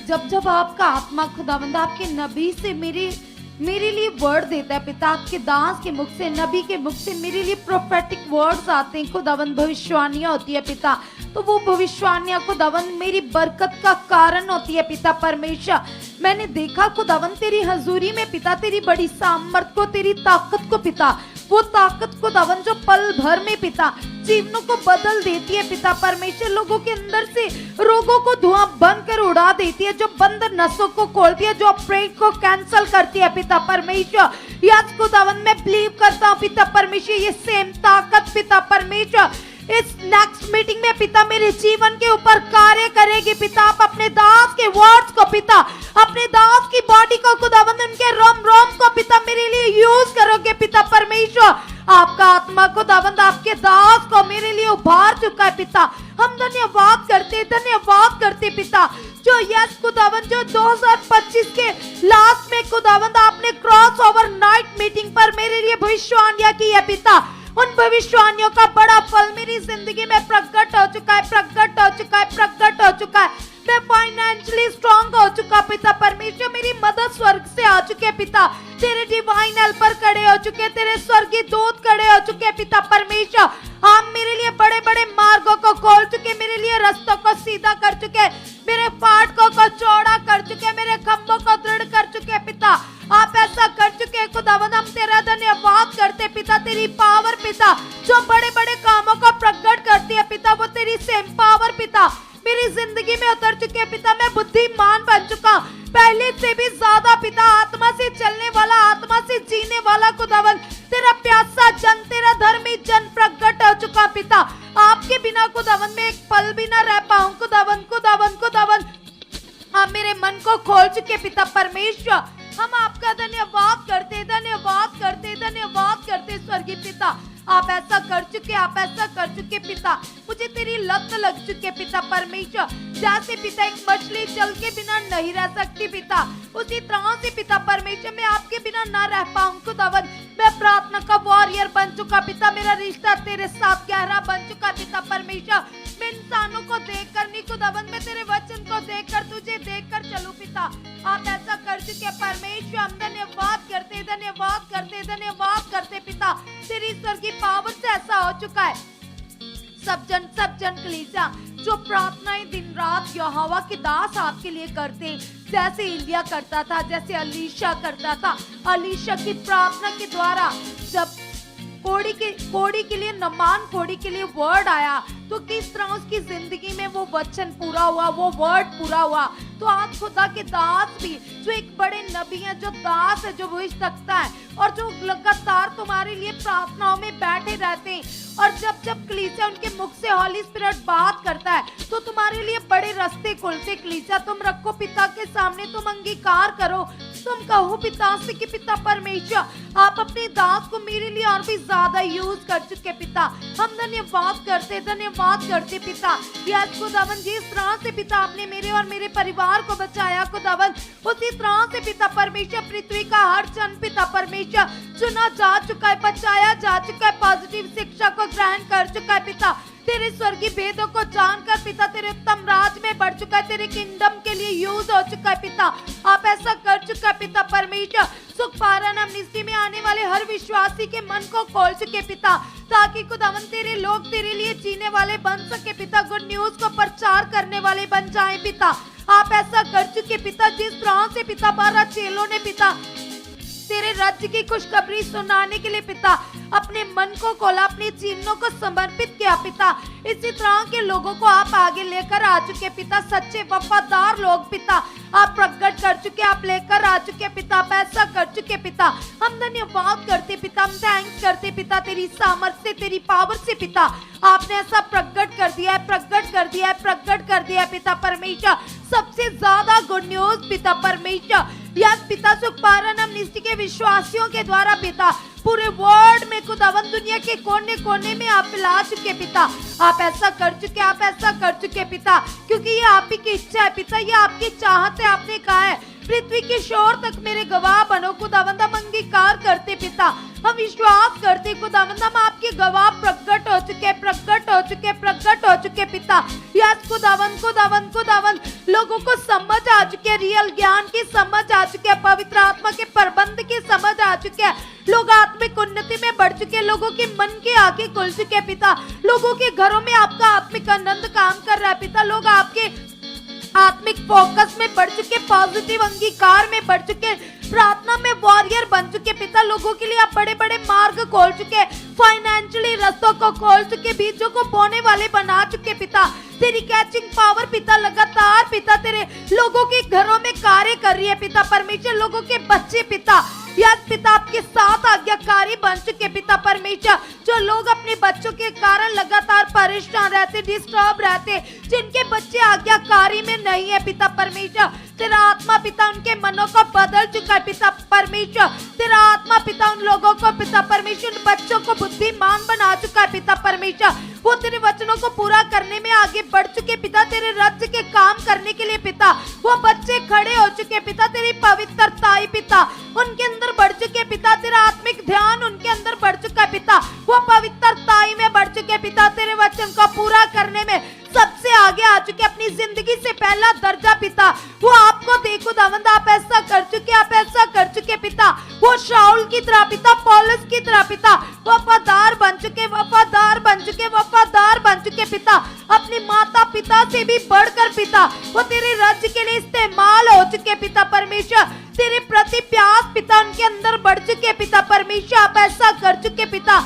जब जब आपका आत्मा खुदावंद आपके नबी से मेरे लिए वर्ड देता है पिता, आपके दास के मुख से, नबी के मुख से मेरे लिए प्रोफेटिक वर्ड्स आते हैं खुदावंद, भविष्यवाणियां होती है पिता, तो वो भविष्यवाणियां खुदावंद मेरी बरकत का कारण होती है पिता परमेश्वर। मैंने देखा खुदावंद तेरी हजूरी में पिता, तेरी बड़ी सामर्थ को, तेरी ताकत को पिता, वो ताकत खुदावंद जो पल भर में पिता जीवनों को बदल देती है पिता परमेश्वर, लोगों के अंदर से रोगों को धुआं बन कर उड़ा देती है, जो बंद नसों को खोलती है, जो ऑपरेट को कैंसिल करती है पिता परमेश्वर। यस खुदावंद मैं बिलीव करता हूँ पिता परमेश्वर, ये सेम ताकत पिता परमेश्वर इस नेक्स्ट मीटिंग में पिता मेरे जीवन के ऊपर कार्य करेगी पिता। आप अपने दास के वर्ड्स को पिता, अपने दास की बॉडी को खुदावंद, उनके रोम रोम को पिता मेरे लिए यूज करोगे पिता परमेश्वर। आपका आत्मा खुदावंद आपके दास को मेरे लिए उभार चुका है पिता, हम धन्यवाद करते पिता, जो यस खुदावंद जो 2025 के लास्ट में खुदावंद आपने क्रॉस ओवर नाइट मीटिंग पर मेरे लिए भविष्यवाणियां की है पिता, उन भविष्यवाणियों का बड़ा फल मेरी जिंदगी में प्रकट हो चुका है। मैं फाइनेंशियली स्ट्रांग हो चुका पिता परमेश्वर, मेरी मदद स्वर्ग से आ चुके पिता, तेरे डिवाइन हेल्पर खड़े हो चुके, तेरे स्वर्गीय दूत खड़े हो चुके पिता परमेश्वर। आप मेरे लिए बड़े बड़े मार्गों को खोल चुके, मेरे लिए रास्तों को सीधा कर चुके, मेरे फाटकों को चौड़ा कर चुके, मेरे खंभों को दृढ़ कर चुके पिता। आप ऐसा कर चुके खुदावंद, हम तेरा धन्यवाद करते पिता, तेरी पावर पिता जो बड़े बड़े कामों को प्रकट करती है पिता, वो तेरी सेम पावर पिता मेरी जिंदगी में उतर चुके हैं पिता। मैं बुद्धिमान बन चुका पहले से भी ज्यादा पिता, आत्मा से चलने वाला, आत्मा से जीने वाला खुदावंद, तेरा प्यासा जन, तेरा धर्मी जन प्रकट हो चुका पिता। आपके बिना खुदावंद में एक पल भी ना रह पाऊं खुदावंद, आप मेरे मन को खोल चुके पिता परमेश्वर। हम आपका धन्यवाद करते स्वर्गीय पिता। आप ऐसा कर चुके, आप ऐसा कर चुके पिता। मुझे तेरी लत लग चुकी है पिता परमेश्वर। जैसे पिता एक मछली जल के बिना नहीं रह सकती पिता, उसी तरह से पिता परमेश्वर मैं आपके बिना ना रह पाऊं खुदावन। मैं प्रार्थना का वॉरियर बन चुका पिता, मेरा रिश्ता तेरे साथ गहरा बन चुका पिता परमेश्वर। मैं इंसानों को देखकर नहीं खुदावन, मैं तेरे वचन को देखकर, तुझे देखकर चलूं पिता। आप ऐसा कर चुके परमेश्वर। हम धन्यवाद करते, धन्यवाद करते, धन्यवाद करते पिता। तेरी ईश्वर की पावर से ऐसा हो चुका है। सब जन कलीसिया जो प्रार्थनाएं दिन रात यहोवा के दास आपके लिए करते, जैसे एलिया करता था, जैसे अलीशा करता था। अलीशा की प्रार्थना के द्वारा जब कोड़ी के लिए, नमान कोड़ी के लिए वर्ड आया, तो किस तरह उसकी जिंदगी में वो वचन पूरा हुआ, वो वर्ड पूरा हुआ। तो आप खुदा के दास भी, जो एक बड़े नबी हैं, जो दास है, जो भविष्य सकता है और जो लगातार तुम्हारे लिए प्रार्थनाओं में बैठे रहते हैं, और जब जब कलीसिया उनके मुख से हॉली स्पिरिट बात करता है तो तुम्हारे लिए बड़े रास्ते खुलते। कलीसिया तुम रखो पिता के सामने, तुम अंगीकार करो, तुम कहो पिता से कि पिता परमेश्वर आप अपने दास को मेरे लिए और भी ज्यादा यूज कर चुके पिता। हम धन्यवाद करते पिता। यस खुदावन, जिस तरह से पिता आपने मेरे और मेरे परिवार को बचाया खुदावन, उसी तरह से पिता परमेश्वर पृथ्वी का हर जन पिता परमेश्वर चुना जा चुका है, बचाया जा चुका है, पॉजिटिव शिक्षा को ग्रहण कर चुका है पिता। तेरे स्वर्गीय भेदों को जानकर पिता तेरे उत्तम राज में बढ़ चुका है, तेरे किंगडम के लिए यूज हो चुका है पिता। आप ऐसा कर चुका है पिता परमेश्वर। सुख पारण अमनिस्टी में आने वाले हर विश्वासी के मन को खोल चुके पिता, ताकि खुदावन तेरे लोग तेरे लिए जीने वाले बन सके पिता, गुड न्यूज को प्रचार करने वाले बन जाए पिता। आप ऐसा कर चुके पिता, जिस तरह से पिता 12 चेलों ने पिता तेरे राज्य की खुशखबरी सुनाने के लिए पिता अपने मन को खोला, अपने जीवनों को समर्पित किया पिता। इसी तरह के लोगों को आप आगे लेकर आ चुके पिता, सच्चे वफादार लोग पिता आप प्रकट कर चुके, आप लेकर आ चुके पिता, आप ऐसा कर चुके पिता। हम धन्यवाद करते पिता, हम थैंक्स करते पिता, तेरी सामर्थ्य से, तेरी पावर से पिता आपने ऐसा प्रकट कर दिया है, प्रकट कर दिया है, प्रकट कर दिया है पिता परमेश्वर। सबसे ज्यादा गुड न्यूज पिता परमेश्वर, यस पिता, सुख पारण अमनिस्टी के विश्वासियों के द्वारा पिता पूरे वर्ल्ड में खुदावन दुनिया के कोने कोने में आप ला चुके पिता। आप ऐसा कर चुके, आप ऐसा कर चुके पिता, क्योंकि ये आप ही की इच्छा है पिता, ये आपकी चाहत है। आपने कहा है पृथ्वी के शोर तक मेरे गवाह बनो खुदावंद। हम अंगीकार करते पिता, हम विश्वास करते खुदावंद, हम आपके गवाह प्रकट हो चुके, प्रकट हो चुके, प्रकट हो चुके पिता। यस खुदावंद, खुदावंद, खुदावंद, लोगों को समझ आ चुके, रियल ज्ञान की समझ आ चुके, पवित्र आत्मा के प्रबंध की समझ आ चुके, लोग आत्मिक उन्नति में बढ़ चुके, लोगों के मन के आगे खुल चुके पिता, लोगों के घरों में आपका आत्मिक आनंद काम कर रहा है पिता, लोग आपके आत्मिक फोकस में बढ़ चुके, पॉजिटिव अंगीकार में बढ़ चुके, प्रार्थना में वॉरियर बन चुके पिता। लोगों के लिए आप बड़े बड़े मार्ग खोल चुके, फाइनेंशियली रास्तों को खोल चुके, बीजों को बोने वाले बना चुके पिता। तेरी कैचिंग पावर पिता लगातार पिता तेरे लोगों के घरों में कार्य कर रही है पिता परमेश्वर। लोगों के बच्चे पिता यस पिता आपके साथ आज्ञाकारी बन चुके पिता परमेश्वर। जो लोग अपने बच्चों के कारण लगातार परेशान रहते, डिस्टर्ब रहते, जिनके बच्चे आज्ञाकारी में नहीं है पिता परमेश्वर, तेरा आत्मा पिता उनके मनों को बदल चुका है पिता परमेश्वर। तेरा आत्मा पिता उन लोगों को पिता परमेश्वर, उन बच्चों को बुद्धिमान बना चुका है पिता परमेश्वर। वो तेरे वचनों को पूरा करने में आगे बढ़ चुके पिता, तेरे राज्य के काम करने के लिए पिता वो बच्चे खड़े हो चुके पिता। तेरी पवित्रता पिता उनके अंदर बढ़ चुके पिता, तेरा आत्मिक ध्यान उनके अंदर बढ़ चुका पिता, वो पवित्रता में बढ़ चुके पिता, तेरे वचन को पूरा करने में सबसे आगे आ चुके, अपनी जिंदगी से पहला दर्जा पिता वो आपको देखो दावंद। आप ऐसा कर चुके, आप ऐसा कर चुके पिता, वो शाऊल की तरह पिता, पौलुस की तरह पिता वफादार बन चुके, वफादार बन चुके, वफादार बन चुके पिता। अपने माता पिता से भी बढ़कर पिता वो तेरे राज्य के लिए इस्तेमाल हो चुके पिता परमेश्वर। तेरे प्रति प्यास पिता उनके अंदर बढ़ चुके पिता परमेश्वर। आप ऐसा कर चुके पिता,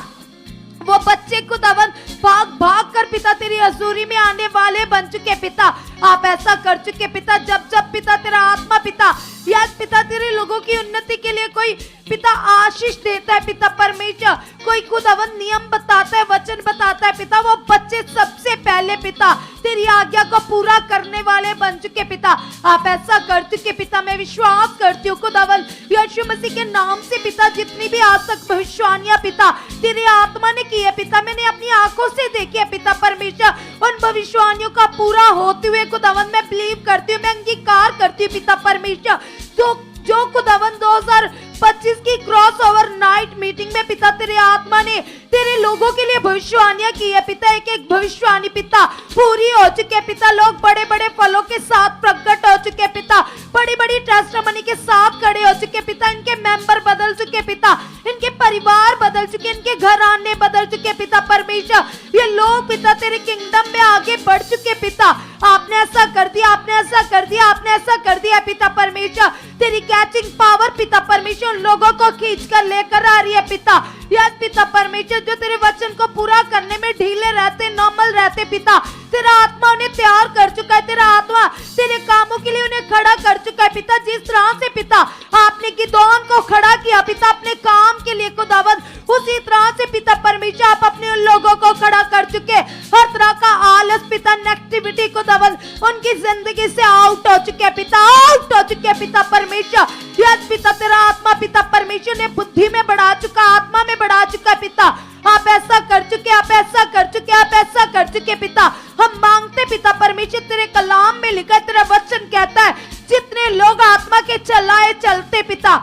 वो बच्चे खुदावन भाग भाग कर पिता तेरी हजूरी में आने वाले बन चुके पिता। आप ऐसा कर चुके पिता, जब जब पिता तेरा आत्मा पिता यस पिता तेरे लोगों की उन्नति के लिए कोई पिता आशीष देता है पिता परमेश्वर। कोई खुदावन नियम बताता है, वचन बताता है पिता, वो बच्चे सबसे पहले पिता तेरी आज्ञा को पूरा करने वाले बन चुके पिता। आप ऐसा कर चुके पिता, मैं विश्वास करती हूँ खुदावन यीशु मसीह के नाम से पिता, जितनी भी आज तक भविष्यवाणियां पिता तेरी आत्मा ने की है पिता, मैंने अपनी आंखों से देखी है पिता परमेश्वर, उन भविष्यवाणियों का पूरा होते हुए खुदावन मैं बिलीव करती हूँ, मैं अंगीकार करती हूँ पिता परमेश्वर। तो जो खुदावन 2025 की क्रॉस ओवर नाइट मीटिंग में पिता तेरे आत्मा ने तेरे लोगों के लिए भविष्यवाणियां की है पिता, एक एक भविष्यवाणी पिता पूरी हो चुकी है पिता। लोग बड़े बड़े फलों के साथ प्रकट हो चुके हैं पिता, बड़ी बड़ी टेस्टिमनी के साथ खड़े हो चुके पिता, इनके मेंबर बदल चुके पिता, इनके परिवार बदल चुके, इनके घराने बदल चुके पिता परमेश्वर। ये लोग पिता तेरे किंगडम में आगे बढ़ चुके पिता। आपने ऐसा कर दिया, आपने ऐसा कर दिया, आपने ऐसा कर दिया पिता परमेश्वर। तेरी कैचिंग पावर पिता परमेश्वर लोगों को खींच कर लेकर आ रही है पिता। यस पिता परमेश्वर, जो तेरे वचन को पूरा करने में ढीले रहते, नॉर्मल रहते पिता, तेरा आत्मा उन्हें तैयार कर चुका है, तेरा आत्मा तेरे कामों के लिए उन्हें खड़ा कर चुका है पिता। जिस तरह से पिता आपने गिदोन को खड़ा किया पिता अपने काम के लिए खुदावन, उसी तरह से पिता परमेश्वर आप अपने उन लोगों को खड़ा कर चुके। हर तरह का आलस पिता, नेगेटिविटी खुदावन उनकी जिंदगी से आउट हो चुके पिता, आउट हो चुके पिता परमेश्वर। यस पिता, तेरा आत्मा पिता परमेश्वर ने बुद्धि में बढ़ा चुका, आत्मा में बढ़ा चुका पिता। आप ऐसा कर चुके, आप ऐसा कर चुके, आप ऐसा कर चुके पिता। हम मांगते पिता परमेश्वर, तेरे कलाम में लिखा है, तेरा वचन कहता है जितने लोग आत्मा के चलाए चलते पिता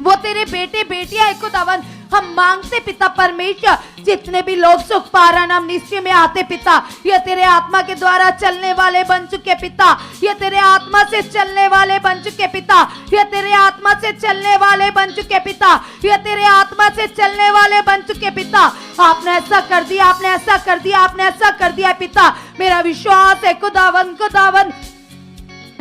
वो तेरे बेटे बेटियां है खुदावन। हम मांगते पिता परमेश्वर, जितने भी लोग सुख पारा नाम निश्चय में आते पिता, ये तेरे आत्मा के द्वारा चलने वाले बन चुके पिता, ये तेरे आत्मा से चलने वाले बन चुके पिता, ये तेरे आत्मा से चलने वाले बन चुके पिता, ये तेरे आत्मा से चलने वाले बन चुके पिता। आपने ऐसा कर दिया, आपने ऐसा कर दिया, आपने ऐसा कर दिया पिता। मेरा विश्वास है खुदावन, खुदावन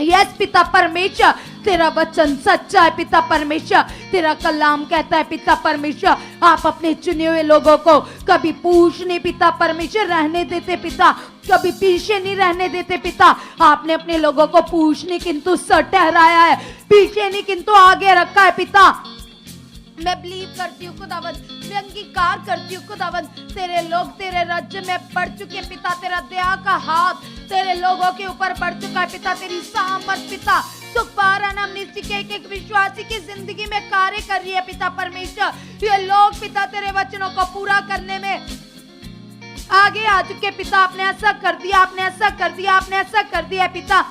यस पिता परमेश्वर, तेरा वचन सच्चा है पिता परमेश्वर। तेरा कलाम कहता है पिता परमेश्वर, आप अपने चुने हुए लोगों को कभी पूछ नहीं पिता परमेश्वर रहने देते पिता, कभी पीछे नहीं रहने देते पिता। आपने अपने लोगों को पूछने किंतु सर ठहराया है, पीछे नहीं किंतु आगे रखा है पिता। मैं बिलीव करती हूँ खुदावन, मैं अंगीकार करती हूँ खुदावन, तेरे लोग तेरे राज्य में बढ़ चुके पिता, तेरा दया का हाथ तेरे लोगों के ऊपर बढ़ चुका है पिता, तेरी सामर्थ पिता सुख पारा नाम निश्चय के एक विश्वासी की जिंदगी में कार्य कर रही है पिता परमेश्वर। ये लोग पिता तेरे वचनों को पूरा करने में आगे आ चुके पिता। आपने ऐसा कर दिया, आपने ऐसा कर दिया, आपने ऐसा कर दिया पिता।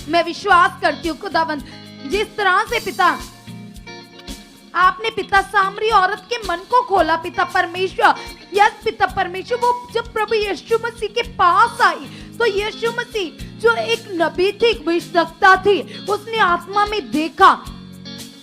मैं विश्वास करती हूँ खुदावन, जिस तरह से पिता आपने पिता सामरी औरत के मन को खोला पिता परमेश्वर। यस पिता परमेश्वर, वो जब प्रभु यीशु मसीह के पास आई तो यीशु मसीह जो एक नबी थी, भविष्यवक्ता थी, उसने आत्मा में देखा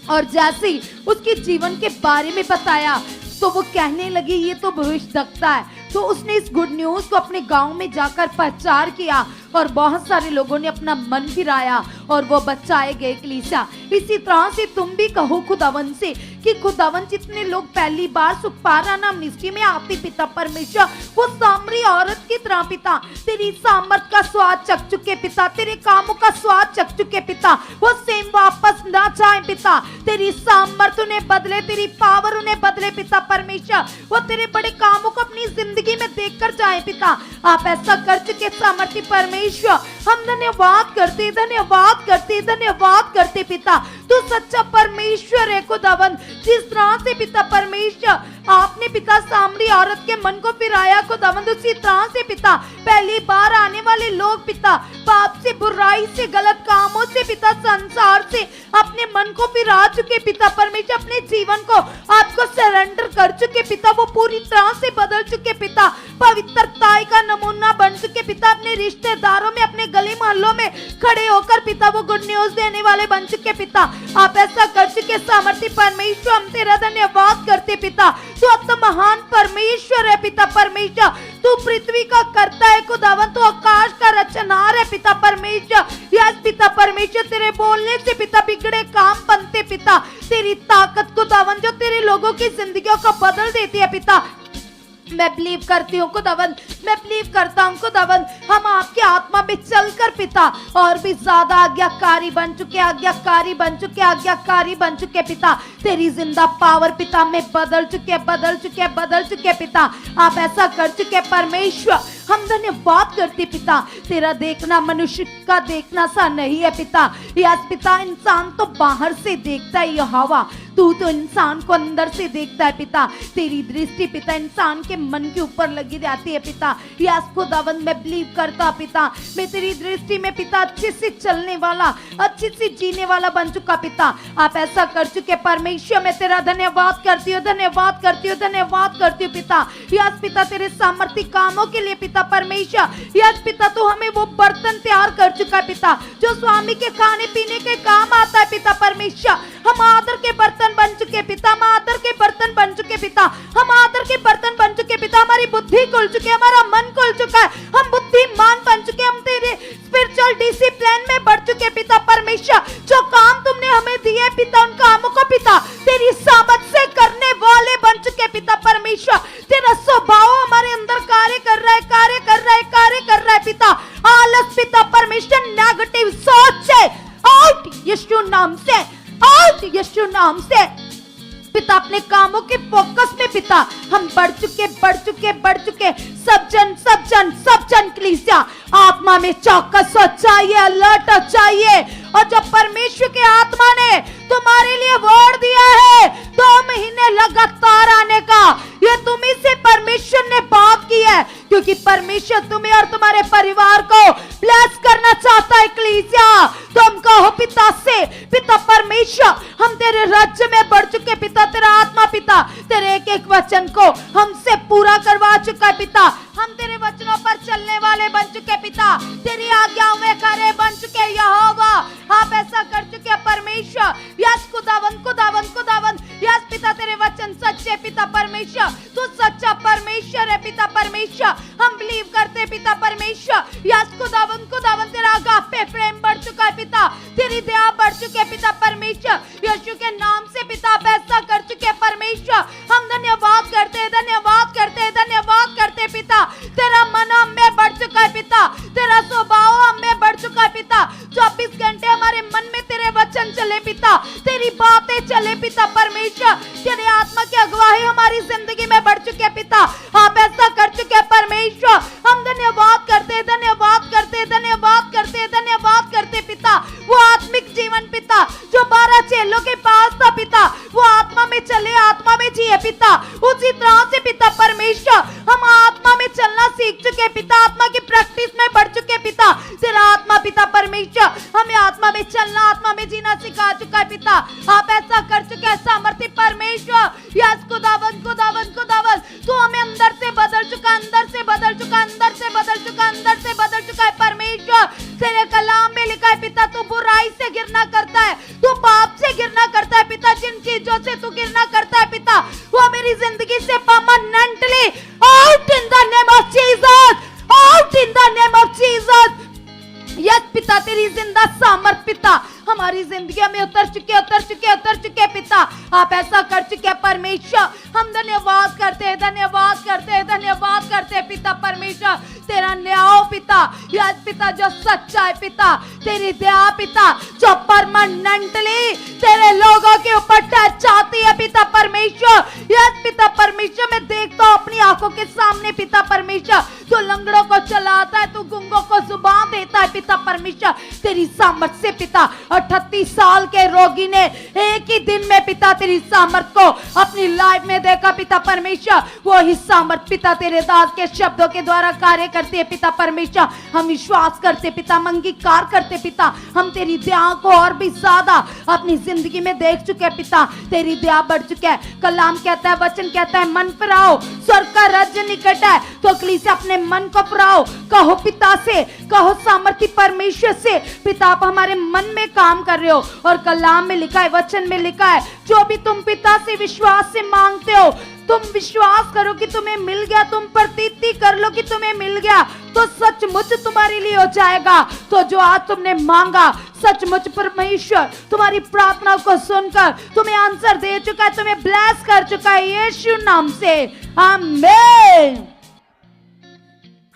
और जैसे ही उसके जीवन के बारे में बताया तो वो कहने लगी ये तो भविष्यवक्ता है। तो उसने इस गुड न्यूज को अपने गांव में जाकर प्रचार किया और बहुत सारे लोगों ने अपना मन फिराया और वो बचाए गए कलीसिया। इसी तरह से तुम भी कहो खुदावन से कि खुदावन, जितने लोग पहली बार सुखपारा नाम निश्चय में आते पिता परमेश्वर, वो सामरी औरत की तरह पिता तेरी सामर्थ का स्वाद चख चुके पिता, तेरे कामों का स्वाद चख चुके पिता, वो सेम वापस ना चाहे पिता। तेरी सामर्थ उन्हें बदले, तेरी पावर उन्हें बदले पिता परमेश्वर, वो तेरे बड़े कामों को अपनी जिंदगी में देखकर जाए पिता। आप ऐसा कर चुके सामर्थी परमेश्वर, हम धन्यवाद करते, धन्यवाद करते, धन्यवाद करते पिता। तू सच्चा परमेश्वर है खुदावन। जिस तरह से पिता परमेश्वर आपने पिता सामरी औरत के मन को फिराया खुदावन, उसी तरह से पिता पहली बार आने वाले लोग पिता पाप से, बुराई से, गलत कामों से पिता, संसार से अपने मन को फिरा चुके पिता परमेश्वर, अपने जीवन को आपको सरेंडर कर चुके पिता, वो पूरी तरह से बदल चुके पिता, पवित्रता का नमूना बन चुके पिता, अपने रिश्तेदारों में, अपने गली मोहल्लों में खड़े होकर पिता वो गुड न्यूज देने वाले बन चुके पिता। आप ऐसा कर चुके सामर्थी परमेश्वर, हम तेरा धन्यवाद करते पिता। तू अब तो महान परमेश्वर है पिता परमेश्वर, तू पृथ्वी का करता है खुदावन, तू आकाश का रचनहार है पिता परमेश्वर। यस पिता परमेश्वर, तेरे बोलने से पिता बिगड़े काम बनते पिता, तेरी ताकत खुदावन जो तेरे लोगों की जिंदगियों को बदल देती है पिता। मैं बिलीव करती हूँ खुदावन, मैं बिलीव करता हूँ खुदावन, हम आपके आत्मा में चलकर पिता और भी ज्यादा आज्ञाकारी बन चुके, आज्ञाकारी बन चुके, आज्ञाकारी बन चुके पिता। तेरी जिंदा पावर पिता में बदल चुके, बदल चुके, बदल चुके पिता। आप ऐसा कर चुके परमेश्वर, हम धन्यवाद करते पिता। तेरा देखना मनुष्य का देखना सा नहीं है पिता। यस पिता, इंसान तो बाहर से देखता है यहोवा, तू तो इंसान को अंदर से देखता है पिता। तेरी दृष्टि पिता इंसान के मन के ऊपर लगी रहती है पिता। यस खुदावन, मैं बिलीव करता पिता, मैं तेरी दृष्टि में पिता अच्छे से चलने वाला, अच्छे से जीने वाला बन चुका पिता। आप ऐसा कर चुके परमेश्वर, मैं तेरा धन्यवाद करती हूँ, धन्यवाद करती हूँ, धन्यवाद करती हूँ पिता। यस पिता, तेरे सामर्थ्य कामों के लिए पिता परमेश्वर। यस पिता, तू हमें वो बर्तन तैयार कर चुका पिता जो स्वामी के खाने पीने के काम आता है पिता परमेश्वर। हम आदर के बर्तन बन चुके पिता, हम आदर के बर्तन बन चुके पिता, हम आदर के बर्तन बन चुके पिता। हमारी बुद्धि खुल चुकी है, हमारा मन खुल चुका है, हम बुद्धिमान बन चुके, हम तेरे स्पिरिचुअल डिसिप्लिन में बढ़ चुके पिता परमेश्वर। जो काम तुमने हमें दिए पिता, उन कामों को पिता तेरी सामर्थ से करने वाले बन चुके पिता परमेश्वर। तेरा स्वभाव हमारे अंदर कार्य कर रहा है, कार्य कर रहा है, कार्य कर रहा है पिता। आलस पिता परमेश्वर, नेगेटिव सोच से आउट यीशु नाम से, आउट यीशु नाम से पिता। अपने कामों के फोकस में पिता हम बढ़ चुके, बढ़ चुके, बढ़ चुके। सब जन, सब जन, सब जन कलीसिया आत्मा में चौकस हो चाहिए, अलर्ट हो चाहिए। और जब परमेश्वर के आत्मा ने तुम्हारे लिए वर्ड दिया है 2 महीने लगातार आने का, ये तुम्ही से परमेश्वर ने बात की है, क्योंकि परमेश्वर तुम्हें और तुम्हारे परिवार को ब्लेस करना चाहता है कलीसिया। तुम कहो पिता से, पिता परमेश्वर, हम तेरे राज्य में बढ़ चुके पिता। तेरा आत्मा पिता तेरे एक एक वचन को हमसे पूरा करवा चुका है पिता। हम तेरे वचनों पर चलने वाले बन चुके पिता, तेरी आज्ञाओं में खरे बन चुके यहोवा। आप ऐसा कर चुके परमेश्वर। यस खुदावन, खुदावन, खुदावन, यस पिता, तेरे वचन सच्चे पिता परमेश्वर। तू सच्चा परमेश्वर है पिता परमेश्वर, हम बिलीव करते पिता परमेश्वर। यस खुदावन, खुदावन, तेरा अगापे प्रेम बढ़ चुका है पिता, तेरी दया बढ़ चुके पिता परमेश्वर। यीशु के नाम से पिता आप ऐसा कर चुके परमेश्वर। हम धन्यवाद करते, धन्यवाद करते, धन्यवाद करते पिता। तेरा मन हम में बढ़ चुका है पिता, तेरा स्वभाव हम में बढ़ चुका है पिता। 24 घंटे हमारे मन में तेरे वचन चले पिता, तेरी बातें चले पिता परमेश्वर। तेरे आत्मा की अगुवाई हमारी जिंदगी में बढ़ चुके पिता। आप ऐसा कर चुके परमेश्वर। हम धन्यवाद करते, धन्यवाद करते, धन्यवाद करते, धन्यवाद करते पिता। वो आत्मिक जीवन पिता जो 12 चेलों के पास था पिता, वो आत्मा में चले, आत्मा में जिए पिता। उसी तरह से पिता परमेश्वर हम आत्मा में चलना सीख चुके पिता, आत्मा की प्रैक्टिस में बढ़ चुके पिता। तेरा आत्मा पिता परमेश्वर हमें आत्मा में चलना, आत्मा में जीना सिखा चुका है पिता। आप ऐसा कर चुके हैं सामर्थ्य परमेश्वर। यस खुदावन, खुदावन, खुदावन, तू हमें अंदर से बदल चुका, अंदर से बदल चुका, अंदर से बदल चुका, अंदर से बदल चुका है परमेश्वर। तेरे कलाम में लिखा है पिता, तू बुराई से घृणा करता है, तू पाप से घृणा करता है पिता। जिन चीजों से तू घृणा करता है पिता, वो मेरी जिंदगी से permanently out in the name of Jesus, out in the name of Jesus. Yes पिता, तेरी जिंदा सामर्थ पिता हमारी जिंदगी में उतर चुके, उतर चुके, उतर चुके पिता। आप ऐसा कर चुके परमेश्वर। हम धन्यवाद करते हैं, धन्यवाद करते हैं, धन्यवाद करते हैं पिता परमेश्वर। तेरा न्याय पिता, यस पिता, जो सच्चा है पिता, तेरी दया पिता जो परमानेंटली तेरे लोगों के ऊपर टच आती है पिता परमेश्वर। यस पिता परमेश्वर, मैं देखता हूँ अपनी आंखों के सामने पिता परमेश्वर, तू लंगड़ों को चलाता है, तू गूंगों को जुबान देता है पिता परमेश्वर। तेरी सामर्थ से पिता 38 साल के रोगी ने एक ही दिन में पिता तेरी सामर्थ को अपनी लाइफ में देखा पिता परमेश्वर। वो ही सामर्थ पिता तेरे दास के शब्दों के द्वारा कार्य करते हैं पिता परमेश्वर। हम विश्वास करते पिता, हम अंगीकार करते पिता, हम तेरी दया को और भी ज्यादा अपनी जिंदगी में देख चुके पिता। तेरी दया बढ़ चुका है। कलाम कहता है, वचन कहता है, मन फिराओ, स्वर्ग का राज्य निकट है। तो कलीसिया अपने मन को फिराओ, कहो पिता से, कहो सामर्थी परमेश्वर से, पिता आप हमारे मन में काम कर रहे हो। और कलाम में लिखा है, वचन में लिखा है, जो भी तुम पिता से विश्वास से मांगते हो, तुम विश्वास करो कि तुम्हें मिल गया, तुम प्रतीति कर लो कि तुम्हें मिल गया, तो सचमुच तुम्हारे लिए हो जाएगा। तो जो आज तुमने मांगा सचमुच परमेश्वर तुम्हारी प्रार्थना को सुनकर तुम्हें आंसर दे चुका है, तुम्हें ब्लेस कर चुका है यीशु नाम से। आमीन।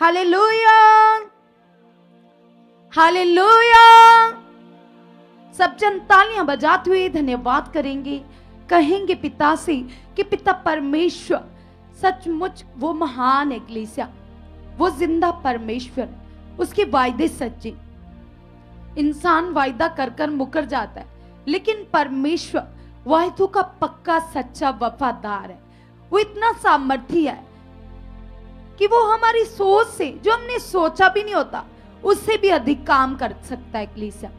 Hallelujah, hallelujah. सब जन तालियां बजाते हुए धन्यवाद करेंगे, कहेंगे पिता से कि पिता परमेश्वर सचमुच वो महान एक्लीसिया, वो जिंदा परमेश्वर, उसके वायदे सच्चे। इंसान वायदा कर कर मुकर जाता है, लेकिन परमेश्वर वायदों का पक्का सच्चा वफादार है। वो इतना सामर्थी है कि वो हमारी सोच से, जो हमने सोचा भी नहीं होता, उससे भी अधिक काम कर सकता है एक्लीसिया।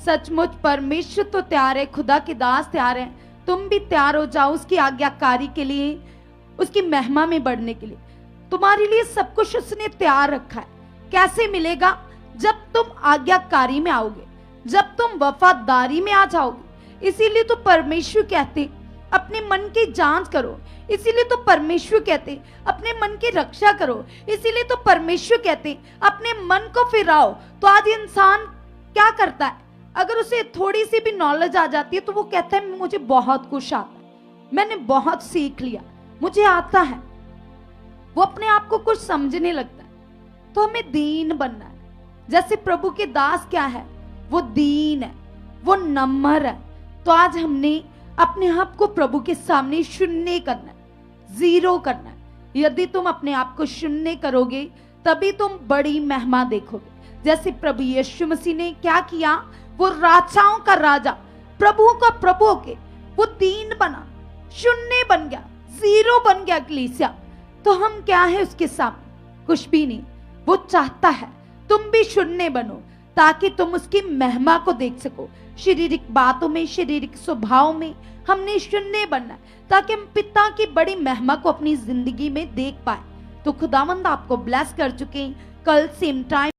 सचमुच परमेश्वर तो तैयार है, खुदा के दास तैयार है, तुम भी तैयार हो जाओ उसकी आज्ञाकारी के लिए, उसकी महिमा में बढ़ने के लिए। तुम्हारे लिए सब कुछ उसने तैयार रखा है। कैसे मिलेगा? जब तुम आज्ञाकारी में आओगे, जब तुम वफादारी में आ जाओगे। इसीलिए तो परमेश्वर कहते अपने मन की जांच करो, इसीलिए तो परमेश्वर कहते अपने मन की रक्षा करो, इसीलिए तो परमेश्वर कहते अपने मन को फिराओ। तो आज इंसान क्या करता है? अगर उसे थोड़ी सी भी नॉलेज आ जाती है तो वो कहता है मुझे बहुत कुछ आता है, मैंने बहुत सीख लिया, मुझे आता है। वो अपने आप को कुछ समझने लगता है। तो हमें दीन बनना है। जैसे प्रभु के दास क्या है? वो दीन है, वो नम्र है। तो आज हमने अपने आप को प्रभु के सामने शून्य करना है, जीरो करना है। यदि तुम अपने आप को शून्य करोगे तभी तुम बड़ी महिमा देखोगे। जैसे प्रभु यीशु मसीह ने क्या किया? वो राजाओं का राजा, प्रभु का प्रभु होके वो दीन बना, शून्य बन गया, जीरो बन गया कलीसिया। तो हम क्या है उसके सामने? कुछ भी नहीं। वो चाहता है तुम भी शून्य बनो ताकि तुम उसकी महिमा को देख सको। शारीरिक बातों में, शारीरिक स्वभाव में हमने शून्य बनना है ताकि हम पिता की बड़ी महिमा को अपनी जिंदगी में देख पाए। तो खुदावंद आपको ब्लेस कर चुके। कल सेम टाइम